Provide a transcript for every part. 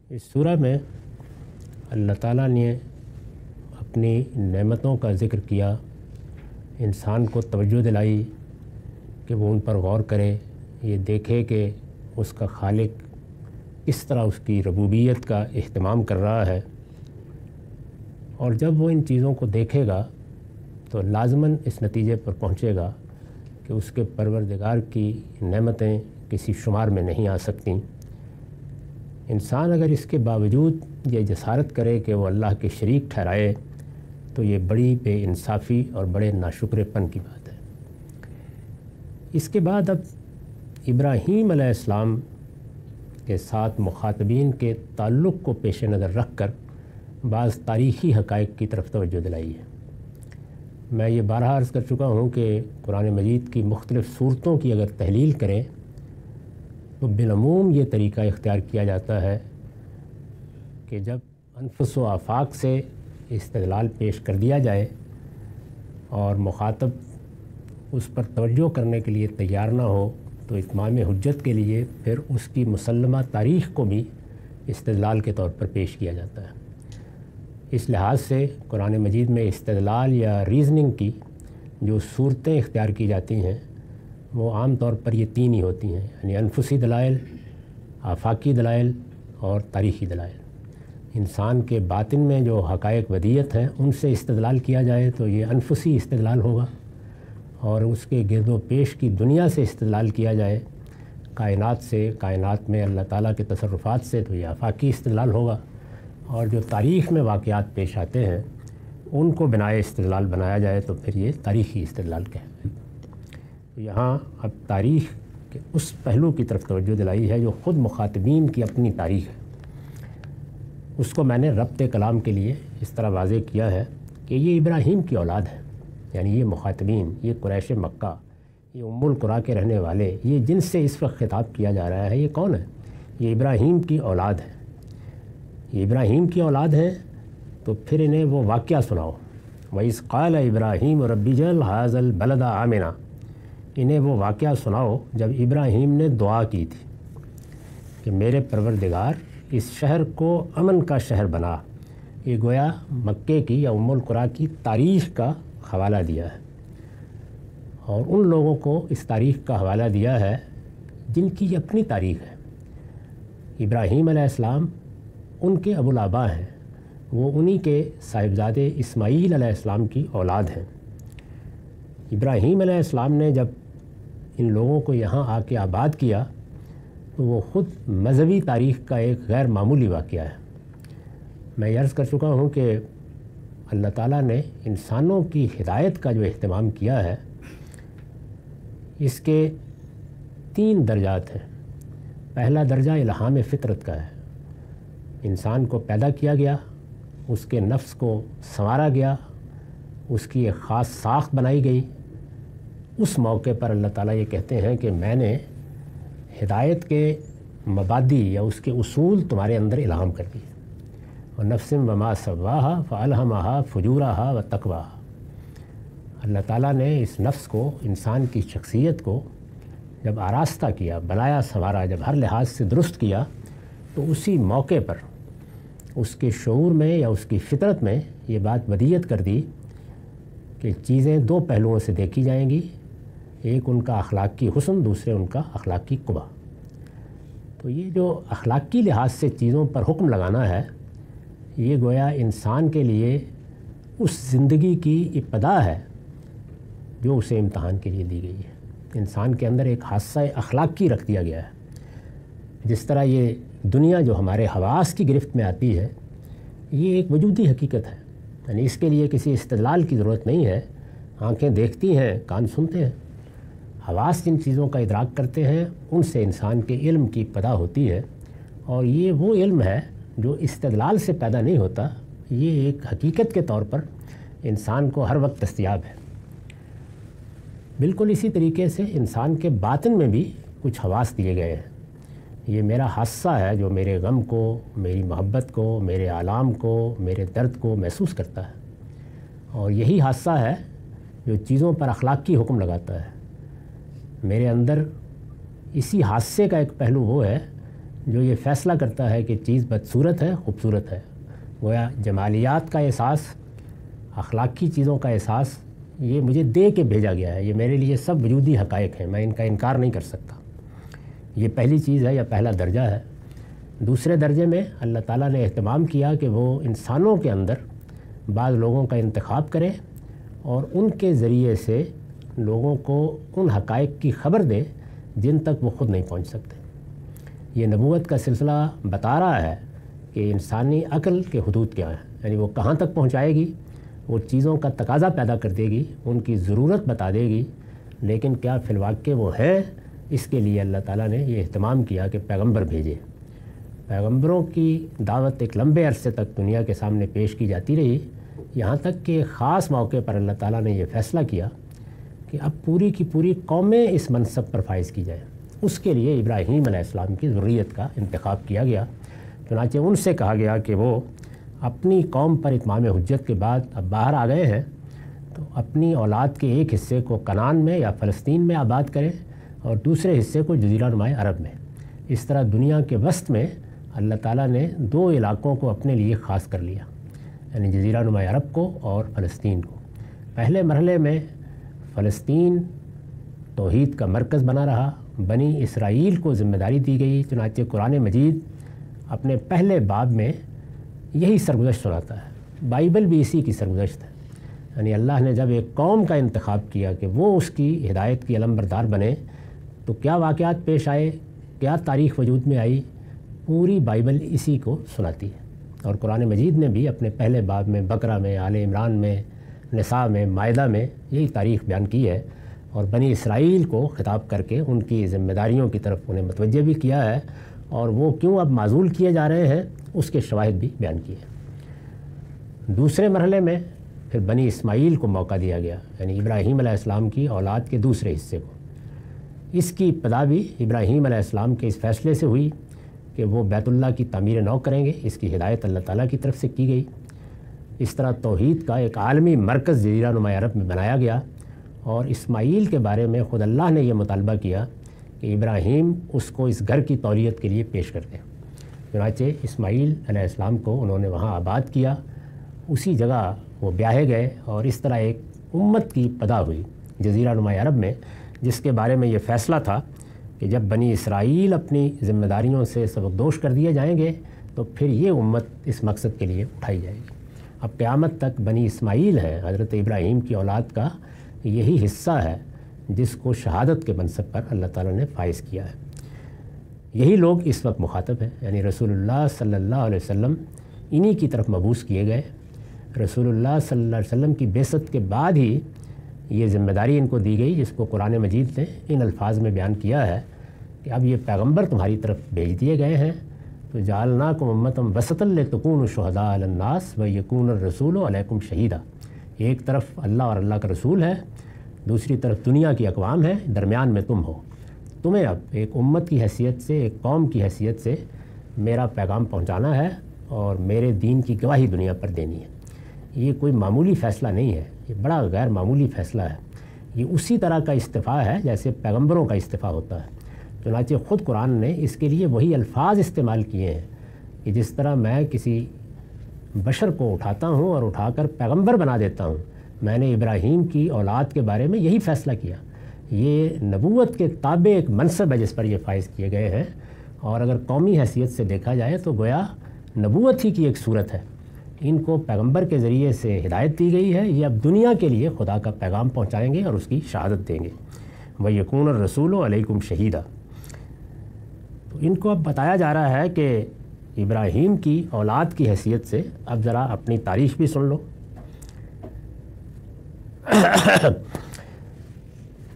اس سورہ میں اللہ تعالیٰ نے اپنی نعمتوں کا ذکر کیا، انسان کو توجہ دلائی کہ وہ ان پر غور کرے، یہ دیکھے کہ اس کا خالق کس طرح اس کی ربوبیت کا اہتمام کر رہا ہے، اور جب وہ ان چیزوں کو دیکھے گا تو لازماً اس نتیجے پر پہنچے گا کہ اس کے پروردگار کی نعمتیں کسی شمار میں نہیں آ سکتیں۔ انسان اگر اس کے باوجود یہ جسارت کرے کہ وہ اللہ کے شریک ٹھہرائے تو یہ بڑی بے انصافی اور بڑے ناشکرے پن کی بات ہے۔ اس کے بعد اب ابراہیم علیہ السلام کے ساتھ مخاطبین کے تعلق کو پیش نظر رکھ کر بعض تاریخی حقائق کی طرف توجہ دلائی ہے۔ میں یہ بارہا عرض کر چکا ہوں کہ قرآن مجید کی مختلف صورتوں کی اگر تحلیل کریں تو بالعموم یہ طریقہ اختیار کیا جاتا ہے کہ جب انفس و آفاق سے استدلال پیش کر دیا جائے اور مخاطب اس پر توجہ کرنے کے لیے تیار نہ ہو تو اتمام حجت کے لیے پھر اس کی مسلمہ تاریخ کو بھی استدلال کے طور پر پیش کیا جاتا ہے۔ اس لحاظ سے قرآن مجید میں استدلال یا ریزننگ کی جو صورتیں اختیار کی جاتی ہیں وہ عام طور پر یہ تین ہی ہوتی ہیں، یعنی انفسی دلائل، آفاقی دلائل اور تاریخی دلائل۔ انسان کے باطن میں جو حقائق ودیت ہیں ان سے استدلال کیا جائے تو یہ انفسی استدلال ہوگا، اور اس کے گرد و پیش کی دنیا سے استدلال کیا جائے کائنات سے، کائنات میں اللہ تعالیٰ کے تصرفات سے، تو یہ آفاقی استدلال ہوگا، اور جو تاریخ میں واقعات پیش آتے ہیں ان کو بنائے استدلال بنایا جائے تو پھر یہ تاریخی استدلال کہے۔ تو یہاں اب تاریخ کے اس پہلو کی طرف توجہ دلائی ہے جو خود مخاطبین کی اپنی تاریخ ہے۔ اس کو میں نے ربط کلام کے لیے اس طرح واضح کیا ہے کہ یہ ابراہیم کی اولاد ہے، یعنی یہ مخاطبین، یہ قریش مکہ، یہ ام القریٰ کے رہنے والے، یہ جن سے اس وقت خطاب کیا جا رہا ہے یہ کون ہے؟ یہ ابراہیم کی اولاد ہے۔ یہ ابراہیم کی اولاد ہیں تو پھر انہیں وہ واقعہ سناؤ، وَإِذْ قَالَ إِبْرَاهِيمُ رَبِّ اجْعَلْ هَٰذَا الْبَلَدَ آمِنًا۔ انہیں وہ واقعہ سناؤ جب ابراہیم نے دعا کی تھی کہ میرے پروردگار اس شہر کو امن کا شہر بنا۔ یہ گویا مکے کی یا ام القریٰ کی تاریخ کا حوالہ دیا ہے، اور ان لوگوں کو اس تاریخ کا حوالہ دیا ہے جن کی اپنی تاریخ ہے۔ ابراہیم علیہ السلام ان کے ابو الآباء ہیں، وہ انہی کے صاحبزادے اسماعیل علیہ السلام کی اولاد ہیں۔ ابراہیم علیہ السلام نے جب ان لوگوں کو یہاں آ کے آباد کیا تو وہ خود مذہبی تاریخ کا ایک غیر معمولی واقعہ ہے۔ میں یہ عرض کر چکا ہوں کہ اللہ تعالیٰ نے انسانوں کی ہدایت کا جو اہتمام کیا ہے اس کے 3 درجات ہیں۔ پہلا درجہ الہام فطرت کا ہے، انسان کو پیدا کیا گیا، اس کے نفس کو سنوارا گیا، اس کی ایک خاص ساخت بنائی گئی۔ اس موقع پر اللہ تعالیٰ یہ کہتے ہیں کہ میں نے ہدایت کے مبادی یا اس کے اصول تمہارے اندر الہام کر دیے۔ وَنَفْسٍ وَمَا سَوَّاهَا فَأَلْهَمَهَا فُجُورَهَا وَتَقْوَاهَا۔ اللہ تعالیٰ نے اس نفس کو، انسان کی شخصیت کو جب آراستہ کیا، بنایا سنوارا، جب ہر لحاظ سے درست کیا تو اسی موقع پر اس کے شعور میں یا اس کی فطرت میں یہ بات ودیت کر دی کہ چیزیں 2 پہلوؤں سے دیکھی جائیں گی، ایک ان کا اخلاقی حسن، دوسرے ان کا اخلاقی قبح۔ تو یہ جو اخلاقی لحاظ سے چیزوں پر حکم لگانا ہے یہ گویا انسان کے لیے اس زندگی کی ابتدا ہے جو اسے امتحان کے لیے دی گئی ہے۔ انسان کے اندر ایک حادثہ اخلاقی رکھ دیا گیا ہے۔ جس طرح یہ دنیا جو ہمارے حواس کی گرفت میں آتی ہے یہ ایک وجودی حقیقت ہے، یعنی اس کے لیے کسی استدلال کی ضرورت نہیں ہے۔ آنکھیں دیکھتی ہیں، کان سنتے ہیں، حواس جن چیزوں کا ادراک کرتے ہیں ان سے انسان کے علم کی ابتدا ہوتی ہے، اور یہ وہ علم ہے جو استدلال سے پیدا نہیں ہوتا، یہ ایک حقیقت کے طور پر انسان کو ہر وقت دستیاب ہے۔ بالکل اسی طریقے سے انسان کے باطن میں بھی کچھ حواس دیے گئے ہیں۔ یہ میرا حادثہ ہے جو میرے غم کو، میری محبت کو، میرے آلام کو، میرے درد کو محسوس کرتا ہے، اور یہی حادثہ ہے جو چیزوں پر اخلاقی حکم لگاتا ہے۔ میرے اندر اسی حادثے کا ایک پہلو وہ ہے جو یہ فیصلہ کرتا ہے کہ چیز بدصورت ہے خوبصورت ہے، گویا جمالیات کا احساس، اخلاقی چیزوں کا احساس یہ مجھے دے کے بھیجا گیا ہے، یہ میرے لیے سب وجودی حقائق ہیں، میں ان کا انکار نہیں کر سکتا۔ یہ پہلی چیز ہے یا پہلا درجہ ہے۔ دوسرے درجے میں اللہ تعالیٰ نے اہتمام کیا کہ وہ انسانوں کے اندر بعض لوگوں کا انتخاب کرے اور ان کے ذریعے سے لوگوں کو ان حقائق کی خبر دے جن تک وہ خود نہیں پہنچ سکتے۔ یہ نبوت کا سلسلہ بتا رہا ہے کہ انسانی عقل کے حدود کیا ہیں، یعنی وہ کہاں تک پہنچائے گی، وہ چیزوں کا تقاضا پیدا کر دے گی، ان کی ضرورت بتا دے گی، لیکن کیا فی الواقع وہ ہے، اس کے لیے اللہ تعالیٰ نے یہ اہتمام کیا کہ پیغمبر بھیجے۔ پیغمبروں کی دعوت ایک لمبے عرصے تک دنیا کے سامنے پیش کی جاتی رہی، یہاں تک کہ خاص موقع پر اللہ تعالیٰ نے یہ فیصلہ کیا کہ اب پوری کی پوری قومیں اس منصب پر فائز کی جائیں۔ اس کے لیے ابراہیم علیہ السلام کی ذریت کا انتخاب کیا گیا، چنانچہ ان سے کہا گیا کہ وہ اپنی قوم پر اتمام حجت کے بعد اب باہر آ گئے ہیں تو اپنی اولاد کے ایک حصے کو کنعان میں یا فلسطین میں آباد کریں اور دوسرے حصے کو جزیرہ نماء عرب میں۔ اس طرح دنیا کے وسط میں اللہ تعالیٰ نے دو علاقوں کو اپنے لیے خاص کر لیا، یعنی جزیرہ نماء عرب کو اور فلسطین کو۔ پہلے مرحلے میں فلسطین توحید کا مرکز بنا رہا، بنی اسرائیل کو ذمہ داری دی گئی، چنانچہ قرآن مجید اپنے پہلے باب میں یہی سرگزشت سناتا ہے، بائبل بھی اسی کی سرگزشت ہے۔ یعنی اللہ نے جب ایک قوم کا انتخاب کیا کہ وہ اس کی ہدایت کی علمبردار بنے تو کیا واقعات پیش آئے، کیا تاریخ وجود میں آئی، پوری بائبل اسی کو سناتی ہے۔ اور قرآن مجید نے بھی اپنے پہلے باب میں بقرہ میں، آل عمران میں، نساء میں، مائدہ میں یہی تاریخ بیان کی ہے اور بنی اسرائیل کو خطاب کر کے ان کی ذمہ داریوں کی طرف انہیں متوجہ بھی کیا ہے اور وہ کیوں اب معزول کیے جا رہے ہیں اس کے شواہد بھی بیان کیے ہیں۔ دوسرے مرحلے میں پھر بنی اسماعیل کو موقع دیا گیا، یعنی ابراہیم علیہ السلام کی اولاد کے دوسرے حصے کو۔ اس کی ابتدا بھی ابراہیم علیہ السلام کے اس فیصلے سے ہوئی کہ وہ بیت اللہ کی تعمیر نو کریں گے، اس کی ہدایت اللہ تعالیٰ کی طرف سے کی گئی۔ اس طرح توحید کا ایک عالمی مرکز جزیرہ نماء عرب میں بنایا گیا اور اسماعیل کے بارے میں خود اللہ نے یہ مطالبہ کیا کہ ابراہیم اس کو اس گھر کی تولیت کے لیے پیش کر دیں۔ چنانچہ اسماعیل علیہ السلام کو انہوں نے وہاں آباد کیا، اسی جگہ وہ بیاہے گئے اور اس طرح ایک امت کی پدا ہوئی جزیرہ نماء عرب میں، جس کے بارے میں یہ فیصلہ تھا کہ جب بنی اسرائیل اپنی ذمہ داریوں سے سبکدوش کر دیے جائیں گے تو پھر یہ امت اس مقصد کے لیے اٹھائی جائے گی۔ اب قیامت تک بنی اسماعیل ہے، حضرت ابراہیم کی اولاد کا یہی حصہ ہے جس کو شہادت کے منصب پر اللہ تعالیٰ نے فائز کیا ہے۔ یہی لوگ اس وقت مخاطب ہیں، یعنی رسول اللہ صلی اللہ علیہ وسلم انہی کی طرف مبعوث کیے گئے۔ رسول اللہ صلی اللہ علیہ وسلم کی بعثت کے بعد ہی یہ ذمہ داری ان کو دی گئی، جس کو قرآن مجید نے ان الفاظ میں بیان کیا ہے کہ اب یہ پیغمبر تمہاری طرف بھیج دیے گئے ہیں تو جعلناکم امۃ وسطا لتکونوا شہداء علی الناس ویکون الرسول علیکم شہیدا۔ ایک طرف اللہ اور اللہ کا رسول ہے، دوسری طرف دنیا کی اقوام ہے، درمیان میں تم ہو۔ تمہیں اب ایک امت کی حیثیت سے، ایک قوم کی حیثیت سے میرا پیغام پہنچانا ہے اور میرے دین کی گواہی دنیا پر دینی ہے۔ یہ کوئی معمولی فیصلہ نہیں ہے، یہ بڑا غیر معمولی فیصلہ ہے۔ یہ اسی طرح کا استعفیٰ ہے جیسے پیغمبروں کا استعفیٰ ہوتا ہے۔ چنانچہ خود قرآن نے اس کے لیے وہی الفاظ استعمال کیے ہیں کہ جس طرح میں کسی بشر کو اٹھاتا ہوں اور اٹھا کر پیغمبر بنا دیتا ہوں، میں نے ابراہیم کی اولاد کے بارے میں یہی فیصلہ کیا۔ یہ نبوت کے تابع ایک منصب ہے جس پر یہ فائز کیے گئے ہیں، اور اگر قومی حیثیت سے دیکھا جائے تو گویا نبوت ہی کی ایک صورت ہے۔ ان کو پیغمبر کے ذریعے سے ہدایت دی گئی ہے، یہ اب دنیا کے لیے خدا کا پیغام پہنچائیں گے اور اس کی شہادت دیں گے۔ وَيَكُونَ الرَّسُولُ عَلَيْكُمْ شَهِيدًا۔ تو ان کو اب بتایا جا رہا ہے کہ ابراہیم کی اولاد کی حیثیت سے اب ذرا اپنی تاریخ بھی سن لو۔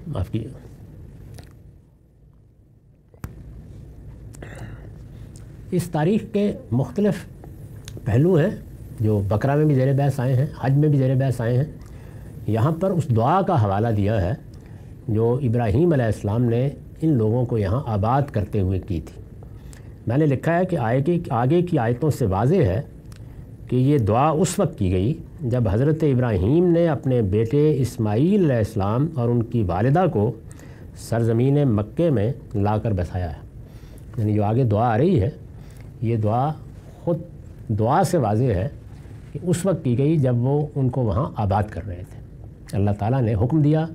معاف کیجیے۔ اس تاریخ کے مختلف پہلو ہیں جو بقرہ میں بھی زیر بحث آئے ہیں، حج میں بھی زیر بحث آئے ہیں۔ یہاں پر اس دعا کا حوالہ دیا ہے جو ابراہیم علیہ السلام نے ان لوگوں کو یہاں آباد کرتے ہوئے کی تھی۔ میں نے لکھا ہے کہ آگے کی آیتوں سے واضح ہے کہ یہ دعا اس وقت کی گئی جب حضرت ابراہیم نے اپنے بیٹے اسماعیل علیہ السلام اور ان کی والدہ کو سرزمین مکے میں لا کر بسایا ہے، یعنی جو آگے دعا آ رہی ہے یہ دعا خود دعا سے واضح ہے کہ اس وقت کی گئی جب وہ ان کو وہاں آباد کر رہے تھے۔ اللہ تعالیٰ نے حکم دیا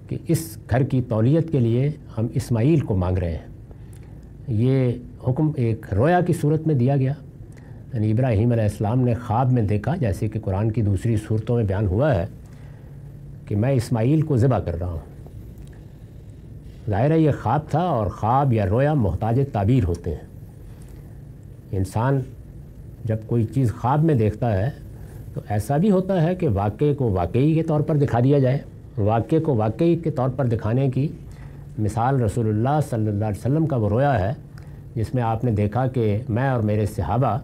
کہ اس گھر کی تولیت کے لیے ہم اسماعیل کو مانگ رہے ہیں۔ یہ حکم ایک رویا کی صورت میں دیا گیا، یعنی ابراہیم علیہ السلام نے خواب میں دیکھا، جیسے کہ قرآن کی دوسری صورتوں میں بیان ہوا ہے کہ میں اسماعیل کو ذبح کر رہا ہوں۔ ظاہر ہے یہ خواب تھا، اور خواب یا رویا محتاج تعبیر ہوتے ہیں۔ انسان جب کوئی چیز خواب میں دیکھتا ہے تو ایسا بھی ہوتا ہے کہ واقعے کو واقعی کے طور پر دکھا دیا جائے۔ واقعے کو واقعی کے طور پر دکھانے کی مثال رسول اللہ صلی اللہ علیہ وسلم کا وہ رویا ہے جس میں آپ نے دیکھا کہ میں اور میرے صحابہ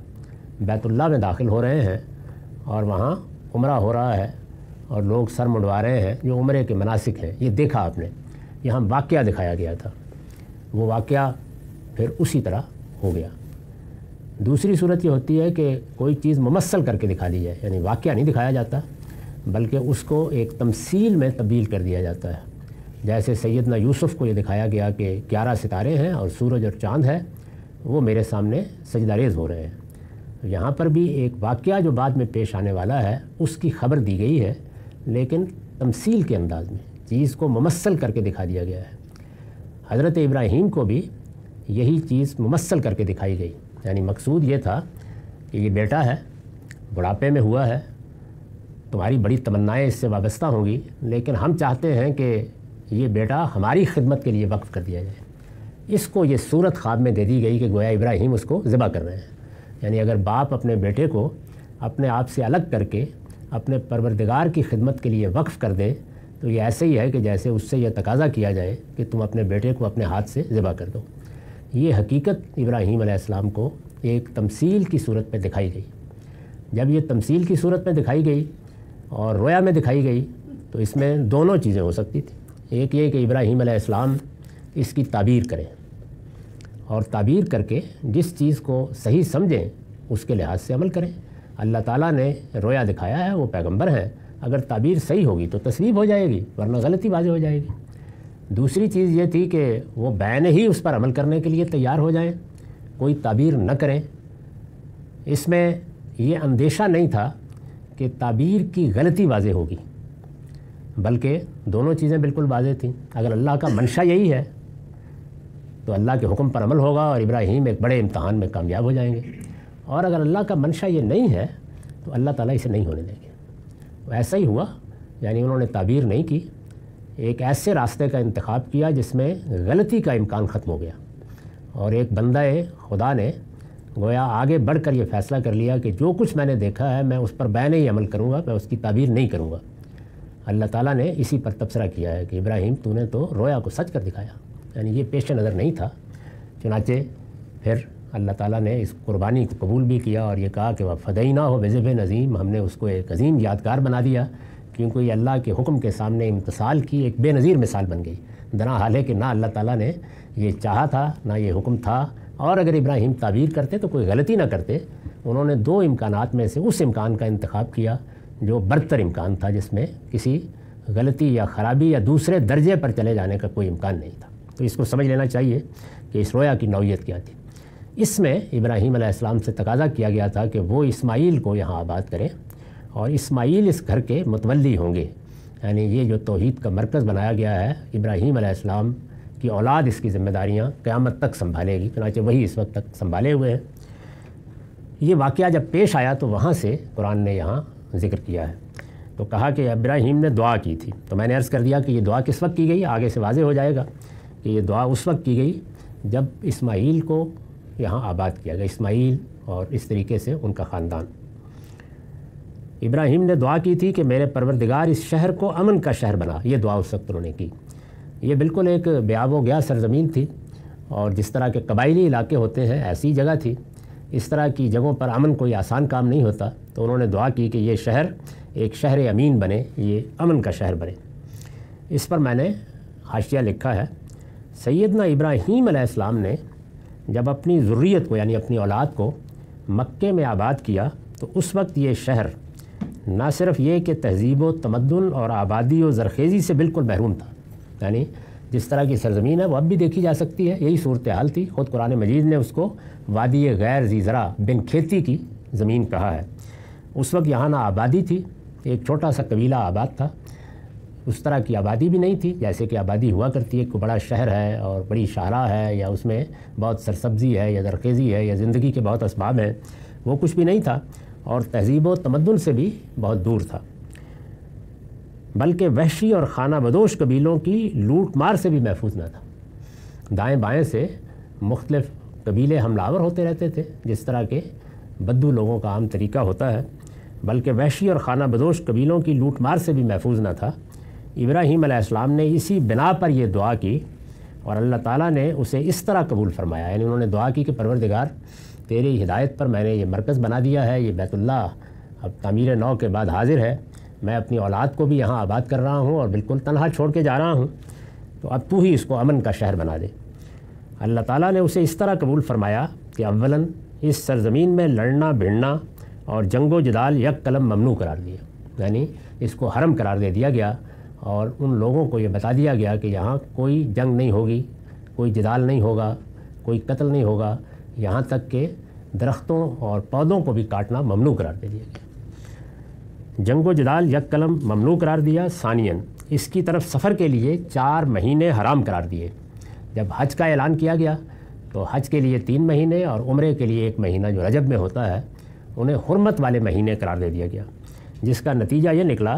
بیت اللہ میں داخل ہو رہے ہیں اور وہاں عمرہ ہو رہا ہے اور لوگ سر منڈوا رہے ہیں جو عمرے کے مناسک ہیں۔ یہ دیکھا آپ نے، یہاں واقعہ دکھایا گیا تھا، وہ واقعہ پھر اسی طرح ہو گیا۔ دوسری صورت یہ ہوتی ہے کہ کوئی چیز ممثل کر کے دکھا دی جائے، یعنی واقعہ نہیں دکھایا جاتا بلکہ اس کو ایک تمثیل میں تبدیل کر دیا جاتا ہے۔ جیسے سیدنا یوسف کو یہ دکھایا گیا کہ 11 ستارے ہیں اور سورج اور چاند ہے، وہ میرے سامنے سجدہ ریز ہو رہے ہیں۔ یہاں پر بھی ایک واقعہ جو بعد میں پیش آنے والا ہے اس کی خبر دی گئی ہے، لیکن تمثیل کے انداز میں چیز کو ممثل کر کے دکھا دیا گیا ہے۔ حضرت ابراہیم کو بھی یہی چیز ممثل کر کے دکھائی گئی، یعنی مقصود یہ تھا کہ یہ بیٹا ہے، بڑھاپے میں ہوا ہے، تمہاری بڑی تمنائیں اس سے وابستہ ہوں گی، لیکن ہم چاہتے ہیں کہ یہ بیٹا ہماری خدمت کے لیے وقف کر دیا جائے۔ اس کو یہ صورت خواب میں دے دی گئی کہ گویا ابراہیم اس کو ذبح کر رہے ہیں۔ یعنی اگر باپ اپنے بیٹے کو اپنے آپ سے الگ کر کے اپنے پروردگار کی خدمت کے لیے وقف کر دے تو یہ ایسے ہی ہے کہ جیسے اس سے یہ تقاضا کیا جائے کہ تم اپنے بیٹے کو اپنے ہاتھ سے ذبح کر دو۔ یہ حقیقت ابراہیم علیہ السلام کو ایک تمثیل کی صورت میں دکھائی گئی۔ جب یہ تمثیل کی صورت میں دکھائی گئی اور رویا میں دکھائی گئی تو اس میں دونوں چیزیں ہو سکتی تھیں۔ ایک یہ کہ ابراہیم علیہ السلام اس کی تعبیر کریں اور تعبیر کر کے جس چیز کو صحیح سمجھیں اس کے لحاظ سے عمل کریں۔ اللہ تعالیٰ نے رویا دکھایا ہے، وہ پیغمبر ہیں، اگر تعبیر صحیح ہوگی تو تصویب ہو جائے گی، ورنہ غلطی واضح ہو جائے گی۔ دوسری چیز یہ تھی کہ وہ بین ہی اس پر عمل کرنے کے لیے تیار ہو جائیں، کوئی تعبیر نہ کریں۔ اس میں یہ اندیشہ نہیں تھا کہ تعبیر کی غلطی واضح ہوگی، بلکہ دونوں چیزیں بالکل واضح تھیں۔ اگر اللہ کا منشا یہی ہے تو اللہ کے حکم پر عمل ہوگا اور ابراہیم ایک بڑے امتحان میں کامیاب ہو جائیں گے، اور اگر اللہ کا منشا یہ نہیں ہے تو اللہ تعالیٰ اسے نہیں ہونے دیں گے۔ ایسا ہی ہوا، یعنی انہوں نے تعبیر نہیں کی، ایک ایسے راستے کا انتخاب کیا جس میں غلطی کا امکان ختم ہو گیا، اور ایک بندہ خدا نے گویا آگے بڑھ کر یہ فیصلہ کر لیا کہ جو کچھ میں نے دیکھا ہے میں اس پر بین ہی عمل کروں گا، میں اس کی تعبیر نہیں کروں گا۔ اللہ تعالیٰ نے اسی پر تبصرہ کیا ہے کہ ابراہیم تو نے تو رویا کو سچ کر دکھایا، یعنی یہ پیش نظر نہیں تھا۔ چنانچہ پھر اللہ تعالیٰ نے اس قربانی کو قبول بھی کیا اور یہ کہا کہ وَفَدَيْنَاهُ بِذِبْحٍ عَظِيمٍ، ہم نے اس کو ایک عظیم یادگار بنا دیا، کیونکہ یہ اللہ کے حکم کے سامنے امتثال کی ایک بے نظیر مثال بن گئی۔ درا حال ہے کہ نہ اللہ تعالیٰ نے یہ چاہا تھا نہ یہ حکم تھا، اور اگر ابراہیم تعبیر کرتے تو کوئی غلطی نہ کرتے۔ انہوں نے دو امکانات میں سے اس امکان کا انتخاب کیا جو برتر امکان تھا، جس میں کسی غلطی یا خرابی یا دوسرے درجے پر چلے جانے کا کوئی امکان نہیں تھا۔ تو اس کو سمجھ لینا چاہیے کہ اس رویا کی نوعیت کیا تھی۔ اس میں ابراہیم علیہ السلام سے تقاضا کیا گیا تھا کہ وہ اسماعیل کو یہاں آباد کریں، اور اسماعیل اس گھر کے متولی ہوں گے، یعنی یہ جو توحید کا مرکز بنایا گیا ہے، ابراہیم علیہ السلام کی اولاد اس کی ذمہ داریاں قیامت تک سنبھالے گی، چنانچہ وہی اس وقت تک سنبھالے ہوئے ہیں۔ یہ واقعہ جب پیش آیا تو وہاں سے قرآن نے یہاں ذکر کیا ہے، تو کہا کہ ابراہیم نے دعا کی تھی۔ تو میں نے عرض کر دیا کہ یہ دعا کس وقت کی گئی، آگے سے واضح ہو جائے گا کہ یہ دعا اس وقت کی گئی جب اسماعیل کو یہاں آباد کیا گیا، اسماعیل اور اس طریقے سے ان کا خاندان۔ ابراہیم نے دعا کی تھی کہ میرے پروردگار اس شہر کو امن کا شہر بنا، یہ دعا اس وقت انہوں نے کی۔ یہ بالکل ایک بے آب و گیا سرزمین تھی، اور جس طرح کے قبائلی علاقے ہوتے ہیں ایسی جگہ تھی۔ اس طرح کی جگہوں پر امن کوئی آسان کام نہیں ہوتا، تو انہوں نے دعا کی کہ یہ شہر ایک شہر امین بنے، یہ امن کا شہر بنے۔ اس پر میں نے حاشیہ لکھا ہے، سیدنا ابراہیم علیہ السلام نے جب اپنی ذریت کو یعنی اپنی اولاد کو مکے میں آباد کیا تو اس وقت یہ شہر نہ صرف یہ کہ تہذیب و تمدن اور آبادی و زرخیزی سے بالکل محروم تھا، یعنی جس طرح کی سرزمین ہے وہ اب بھی دیکھی جا سکتی ہے، یہی صورتحال تھی۔ خود قرآن مجید نے اس کو وادی غیر ذی زرع بن کھیتی کی زمین کہا ہے۔ اس وقت یہاں نہ آبادی تھی، ایک چھوٹا سا قبیلہ آباد تھا، اس طرح کی آبادی بھی نہیں تھی جیسے کہ آبادی ہوا کرتی ہے، کوئی بڑا شہر ہے اور بڑی شاہراہ ہے یا اس میں بہت سرسبزی ہے یا زرخیزی ہے یا زندگی کے بہت اسباب ہیں، وہ کچھ بھی نہیں تھا اور تہذیب و تمدن سے بھی بہت دور تھا، بلکہ وحشی اور خانہ بدوش قبیلوں کی لوٹ مار سے بھی محفوظ نہ تھا۔ دائیں بائیں سے مختلف قبیلے حملہ آور ہوتے رہتے تھے، جس طرح کے بدو لوگوں کا عام طریقہ ہوتا ہے، بلکہ وحشی اور خانہ بدوش قبیلوں کی لوٹ مار سے بھی محفوظ نہ تا۔ ابراہیم علیہ السلام نے اسی بنا پر یہ دعا کی اور اللہ تعالیٰ نے اسے اس طرح قبول فرمایا، یعنی انہوں نے دعا کی کہ پروردگار تیری ہدایت پر میں نے یہ مرکز بنا دیا ہے، یہ بیت اللہ اب تعمیر نو کے بعد حاضر ہے، میں اپنی اولاد کو بھی یہاں آباد کر رہا ہوں اور بالکل تنہا چھوڑ کے جا رہا ہوں، تو اب تو ہی اس کو امن کا شہر بنا دے۔ اللہ تعالیٰ نے اسے اس طرح قبول فرمایا کہ اولاً اس سرزمین میں لڑنا بھیڑنا اور جنگ و جدال یک قلم ممنوع قرار دیا، یعنی اس کو حرم قرار دے دیا گیا اور ان لوگوں کو یہ بتا دیا گیا کہ یہاں کوئی جنگ نہیں ہوگی، کوئی جدال نہیں ہوگا، کوئی قتل نہیں ہوگا، یہاں تک کہ درختوں اور پودوں کو بھی کاٹنا ممنوع قرار دے دیا گیا۔ جنگ و جدال یک قلم ممنوع قرار دیا۔ ثانیاً اس کی طرف سفر کے لیے 4 مہینے حرام قرار دیے۔ جب حج کا اعلان کیا گیا تو حج کے لیے 3 مہینے اور عمرے کے لیے 1 مہینہ جو رجب میں ہوتا ہے انہیں حرمت والے مہینے قرار دے دیا گیا، جس کا نتیجہ یہ نکلا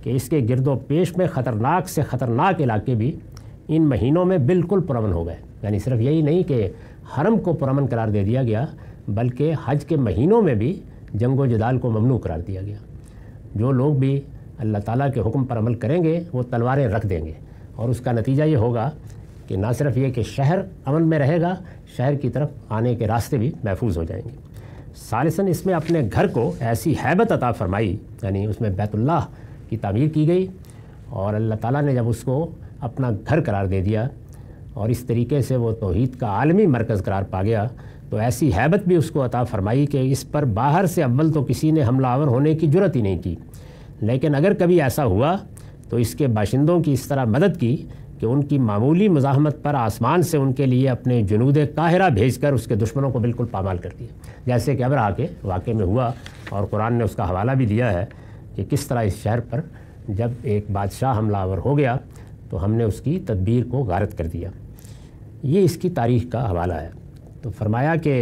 کہ اس کے گرد و پیش میں خطرناک سے خطرناک علاقے بھی ان مہینوں میں بالکل پرامن ہو گئے۔ یعنی صرف یہی نہیں کہ حرم کو پرامن قرار دے دیا گیا بلکہ حج کے مہینوں میں بھی جنگ و جدال کو ممنوع قرار دیا گیا۔ جو لوگ بھی اللہ تعالیٰ کے حکم پر عمل کریں گے وہ تلواریں رکھ دیں گے اور اس کا نتیجہ یہ ہوگا کہ نہ صرف یہ کہ شہر امن میں رہے گا، شہر کی طرف آنے کے راستے بھی محفوظ ہو جائیں گے۔ ثالثاً اس میں اپنے گھر کو ایسی ہیبت عطا فرمائی، یعنی اس میں بیت اللہ کی تعمیر کی گئی اور اللہ تعالیٰ نے جب اس کو اپنا گھر قرار دے دیا اور اس طریقے سے وہ توحید کا عالمی مرکز قرار پا گیا تو ایسی ہیبت بھی اس کو عطا فرمائی کہ اس پر باہر سے اول تو کسی نے حملہ آور ہونے کی جرات ہی نہیں کی، لیکن اگر کبھی ایسا ہوا تو اس کے باشندوں کی اس طرح مدد کی کہ ان کی معمولی مزاحمت پر آسمان سے ان کے لیے اپنے جنود قاہرہ بھیج کر اس کے دشمنوں کو بالکل پامال کر دیا، جیسے کہ ابرہہ کے واقعے میں ہوا اور قرآن نے اس کا حوالہ بھی دیا ہے کہ کس طرح اس شہر پر جب ایک بادشاہ حملہ آور ہو گیا تو ہم نے اس کی تدبیر کو غارت کر دیا۔ یہ اس کی تاریخ کا حوالہ ہے۔ تو فرمایا کہ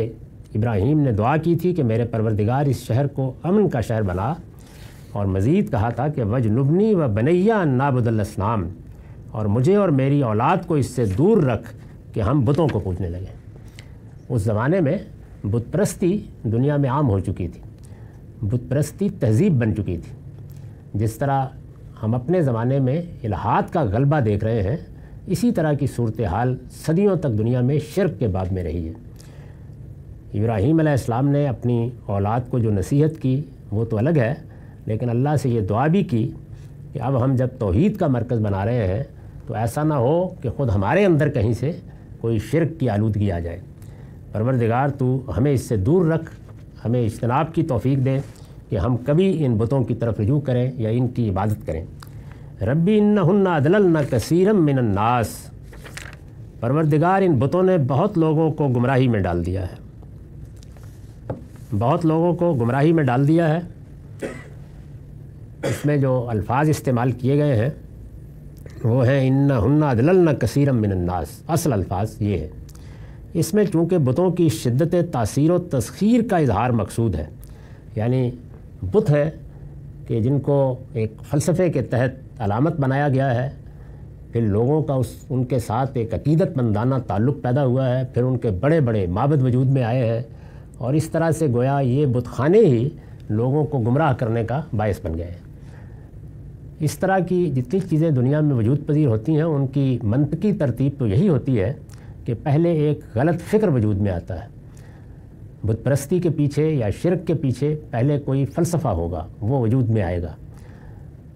ابراہیم نے دعا کی تھی کہ میرے پروردگار اس شہر کو امن کا شہر بنا، اور مزید کہا تھا کہ وجنبنی و بنیا ان نعبد الاصنام، اور مجھے اور میری اولاد کو اس سے دور رکھ کہ ہم بتوں کو پوجنے لگیں۔ اس زمانے میں بت پرستی دنیا میں عام ہو چکی تھی، بت پرستی تہذیب بن چکی تھی۔ جس طرح ہم اپنے زمانے میں الہات کا غلبہ دیکھ رہے ہیں، اسی طرح کی صورتحال صدیوں تک دنیا میں شرک کے باب میں رہی ہے۔ ابراہیم علیہ السلام نے اپنی اولاد کو جو نصیحت کی وہ تو الگ ہے، لیکن اللہ سے یہ دعا بھی کی کہ اب ہم جب توحید کا مرکز بنا رہے ہیں تو ایسا نہ ہو کہ خود ہمارے اندر کہیں سے کوئی شرک کی آلودگی آ جائے۔ پروردگار تو ہمیں اس سے دور رکھ، ہمیں اجتناب کی توفیق دے کہ ہم کبھی ان بتوں کی طرف رجوع کریں یا ان کی عبادت کریں۔ ربی انہن اضللن کثیرا من الناس، پروردگار ان بتوں نے بہت لوگوں کو گمراہی میں ڈال دیا ہے، بہت لوگوں کو گمراہی میں ڈال دیا ہے۔ اس میں جو الفاظ استعمال کیے گئے ہیں وہ ہیں انہن اضللن کثیرا من الناس، اصل الفاظ یہ ہے۔ اس میں چونکہ بتوں کی شدت تاثیر و تسخیر کا اظہار مقصود ہے، یعنی بت ہے کہ جن کو ایک فلسفے کے تحت علامت بنایا گیا ہے، پھر لوگوں کا ان کے ساتھ ایک عقیدت مندانہ تعلق پیدا ہوا ہے، پھر ان کے بڑے بڑے معبد وجود میں آئے ہیں اور اس طرح سے گویا یہ بت خانے ہی لوگوں کو گمراہ کرنے کا باعث بن گئے ہیں۔ اس طرح کی جتنی چیزیں دنیا میں وجود پذیر ہوتی ہیں ان کی منطقی ترتیب تو یہی ہوتی ہے کہ پہلے ایک غلط فکر وجود میں آتا ہے، بت پرستی کے پیچھے یا شرک کے پیچھے پہلے کوئی فلسفہ ہوگا، وہ وجود میں آئے گا۔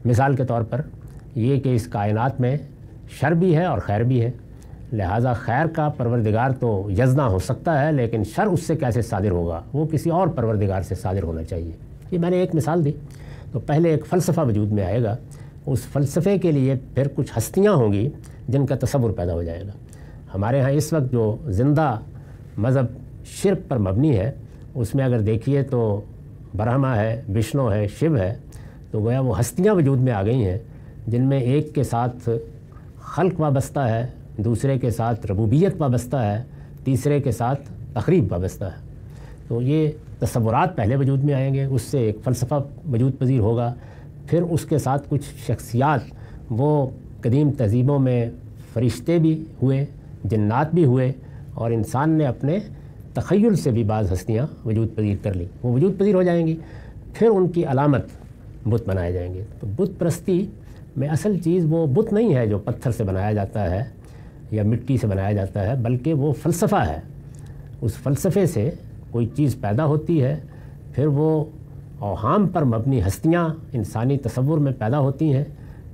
مثال کے طور پر یہ کہ اس کائنات میں شر بھی ہے اور خیر بھی ہے، لہٰذا خیر کا پروردگار تو یزنا ہو سکتا ہے لیکن شر اس سے کیسے صادر ہوگا، وہ کسی اور پروردگار سے صادر ہونا چاہیے۔ یہ میں نے ایک مثال دی۔ تو پہلے ایک فلسفہ وجود میں آئے گا، اس فلسفے کے لیے پھر کچھ ہستیاں ہوں گی جن کا تصور پیدا ہو جائے گا۔ ہمارے ہاں اس وقت جو زندہ مذہب شرک پر مبنی ہے، اس میں اگر دیکھیے تو برہما ہے، وشنو ہے، شیو ہے، تو گویا وہ ہستیاں وجود میں آ گئی ہیں جن میں ایک کے ساتھ خلق وابستہ ہے، دوسرے کے ساتھ ربوبیت وابستہ ہے، تیسرے کے ساتھ تخریب وابستہ ہے۔ تو یہ تصورات پہلے وجود میں آئیں گے، اس سے ایک فلسفہ وجود پذیر ہوگا، پھر اس کے ساتھ کچھ شخصیات، وہ قدیم تہذیبوں میں فرشتے بھی ہوئے، جنات بھی ہوئے، اور انسان نے اپنے تخیل سے بھی بعض ہستیاں وجود پذیر کر لی، وہ وجود پذیر ہو جائیں گی، پھر ان کی علامت بت بنائے جائیں گے۔ تو بت پرستی میں اصل چیز وہ بت نہیں ہے جو پتھر سے بنایا جاتا ہے یا مٹی سے بنایا جاتا ہے، بلکہ وہ فلسفہ ہے۔ اس فلسفے سے کوئی چیز پیدا ہوتی ہے، پھر وہ اوہام پر مبنی ہستیاں انسانی تصور میں پیدا ہوتی ہیں،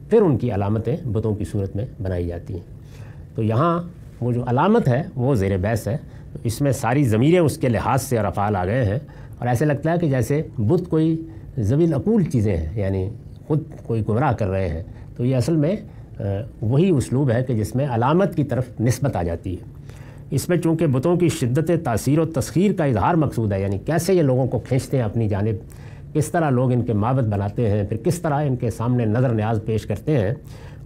پھر ان کی علامتیں بتوں کی صورت میں بنائی جاتی ہیں۔ تو یہاں وہ جو علامت ہے وہ زیر بحث ہے، تو اس میں ساری ضمیریں اس کے لحاظ سے اور افعال آ گئے ہیں، اور ایسے لگتا ہے کہ جیسے بت کوئی ذوی العقول چیزیں ہیں، یعنی خود کوئی گمراہ کر رہے ہیں۔ تو یہ اصل میں وہی اسلوب ہے کہ جس میں علامت کی طرف نسبت آ جاتی ہے۔ اس میں چونکہ بتوں کی شدت تاثیر و تسخیر کا اظہار مقصود ہے، یعنی کیسے یہ لوگوں کو کھینچتے ہیں اپنی جانب، کس طرح لوگ ان کے معبد بناتے ہیں، پھر کس طرح ان کے سامنے نظر نیاز پیش کرتے ہیں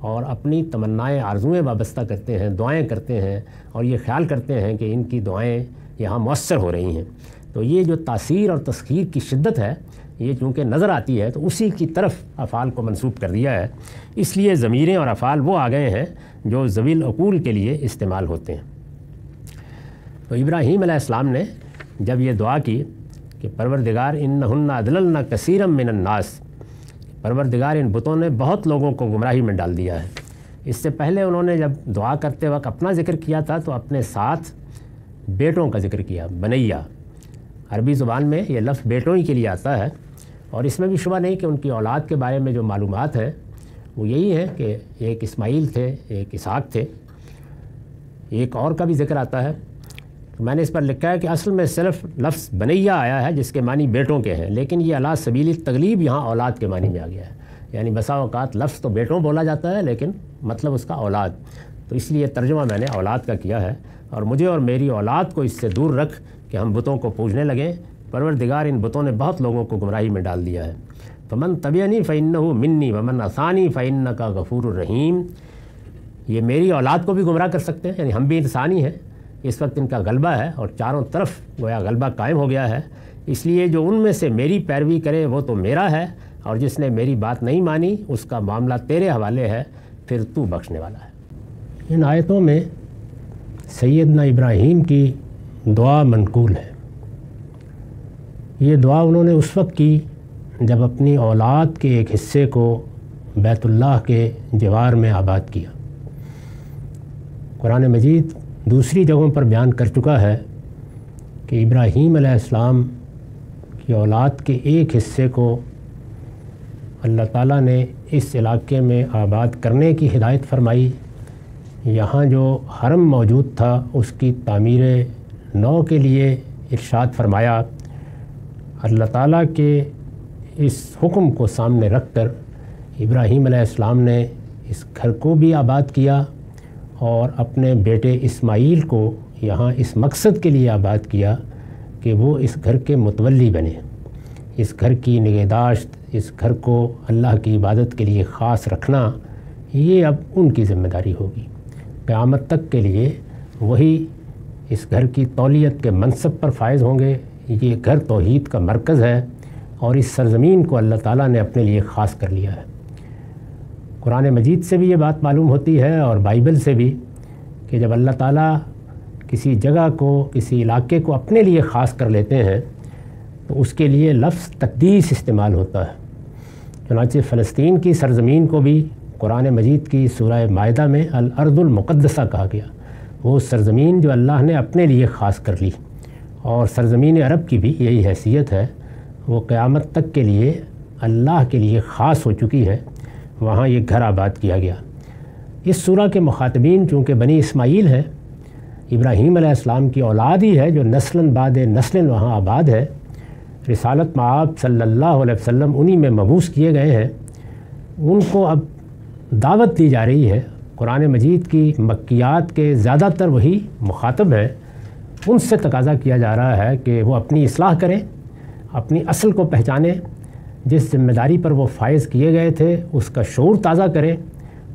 اور اپنی تمنائیں آرزوئیں وابستہ کرتے ہیں، دعائیں کرتے ہیں، اور یہ خیال کرتے ہیں کہ ان کی دعائیں یہاں مؤثر ہو رہی ہیں۔ تو یہ جو تاثیر اور تسخیر کی شدت ہے، یہ چونکہ نظر آتی ہے تو اسی کی طرف افعال کو منسوب کر دیا ہے، اس لیے ضمیریں اور افعال وہ آ گئے ہیں جو ذوی العقول کے لیے استعمال ہوتے ہیں۔ تو ابراہیم علیہ السلام نے جب یہ دعا کی کہ پروردگار انہن اضللن کثیرا من الناس، پروردگار ان بتوں نے بہت لوگوں کو گمراہی میں ڈال دیا ہے۔ اس سے پہلے انہوں نے جب دعا کرتے وقت اپنا ذکر کیا تھا تو اپنے ساتھ بیٹوں کا ذکر کیا، بنیا۔ عربی زبان میں یہ لفظ بیٹوں ہی کے لیے آتا ہے، اور اس میں بھی شبہ نہیں کہ ان کی اولاد کے بارے میں جو معلومات ہیں وہ یہی ہے کہ ایک اسماعیل تھے، ایک اسحاق تھے، ایک اور کا بھی ذکر آتا ہے۔ تو میں نے اس پر لکھا ہے کہ اصل میں صرف لفظ بنیا آیا ہے جس کے معنی بیٹوں کے ہیں، لیکن یہ علی سبیل التغلیب یہاں اولاد کے معنی میں آ گیا ہے، یعنی بسا اوقات لفظ تو بیٹوں بولا جاتا ہے لیکن مطلب اس کا اولاد، تو اس لیے ترجمہ میں نے اولاد کا کیا ہے۔ اور مجھے اور میری اولاد کو اس سے دور رکھ کہ ہم بتوں کو پوجنے لگیں، پروردگار ان بتوں نے بہت لوگوں کو گمراہی میں ڈال دیا ہے۔ فمن تبعنی فإنہ منی ومن عصانی فإنک غفور الرحیم، یہ میری اولاد کو بھی گمراہ کر سکتے ہیں، یعنی ہم بھی انسانی ہیں، اس وقت ان کا غلبہ ہے اور چاروں طرف گویا غلبہ قائم ہو گیا ہے، اس لیے جو ان میں سے میری پیروی کرے وہ تو میرا ہے، اور جس نے میری بات نہیں مانی اس کا معاملہ تیرے حوالے ہے، پھر تو بخشنے والا ہے۔ ان آیتوں میں سیدنا ابراہیم کی دعا منقول ہے۔ یہ دعا انہوں نے اس وقت کی جب اپنی اولاد کے ایک حصے کو بیت اللہ کے جوار میں آباد کیا۔ قرآن مجید دوسری جگہوں پر بیان کر چکا ہے کہ ابراہیم علیہ السلام کی اولاد کے ایک حصے کو اللہ تعالیٰ نے اس علاقے میں آباد کرنے کی ہدایت فرمائی۔ یہاں جو حرم موجود تھا اس کی تعمیر نو کے لیے ارشاد فرمایا۔ اللہ تعالیٰ کے اس حکم کو سامنے رکھ کر ابراہیم علیہ السلام نے اس گھر کو بھی آباد کیا اور اپنے بیٹے اسماعیل کو یہاں اس مقصد کے لیے آباد کیا کہ وہ اس گھر کے متولی بنے، اس گھر کی نگہداشت، اس گھر کو اللہ کی عبادت کے لیے خاص رکھنا، یہ اب ان کی ذمہ داری ہوگی۔ قیامت تک کے لیے وہی اس گھر کی تولیت کے منصب پر فائز ہوں گے۔ یہ گھر توحید کا مرکز ہے اور اس سرزمین کو اللہ تعالیٰ نے اپنے لیے خاص کر لیا ہے۔ قرآن مجید سے بھی یہ بات معلوم ہوتی ہے اور بائبل سے بھی کہ جب اللہ تعالیٰ کسی جگہ کو، کسی علاقے کو اپنے لیے خاص کر لیتے ہیں تو اس کے لیے لفظ تقدیس استعمال ہوتا ہے۔ چنانچہ فلسطین کی سرزمین کو بھی قرآن مجید کی سورہ مائدہ میں الارض المقدسہ کہا گیا، وہ سرزمین جو اللہ نے اپنے لیے خاص کر لی، اور سرزمین عرب کی بھی یہی حیثیت ہے، وہ قیامت تک کے لیے اللہ کے لیے خاص ہو چکی ہے، وہاں یہ گھر آباد کیا گیا۔ اس سورہ کے مخاطبین چونکہ بنی اسماعیل ہیں، ابراہیم علیہ السلام کی اولاد ہی ہے جو نسلاً بعد نسلاً وہاں آباد ہے، رسالت مآب صلی اللہ علیہ وسلم انہی میں مبعوث کیے گئے ہیں، ان کو اب دعوت دی جا رہی ہے، قرآن مجید کی مکیات کے زیادہ تر وہی مخاطب ہیں، ان سے تقاضا کیا جا رہا ہے کہ وہ اپنی اصلاح کریں، اپنی اصل کو پہچانیں، جس ذمہ داری پر وہ فائز کیے گئے تھے اس کا شعور تازہ کریں،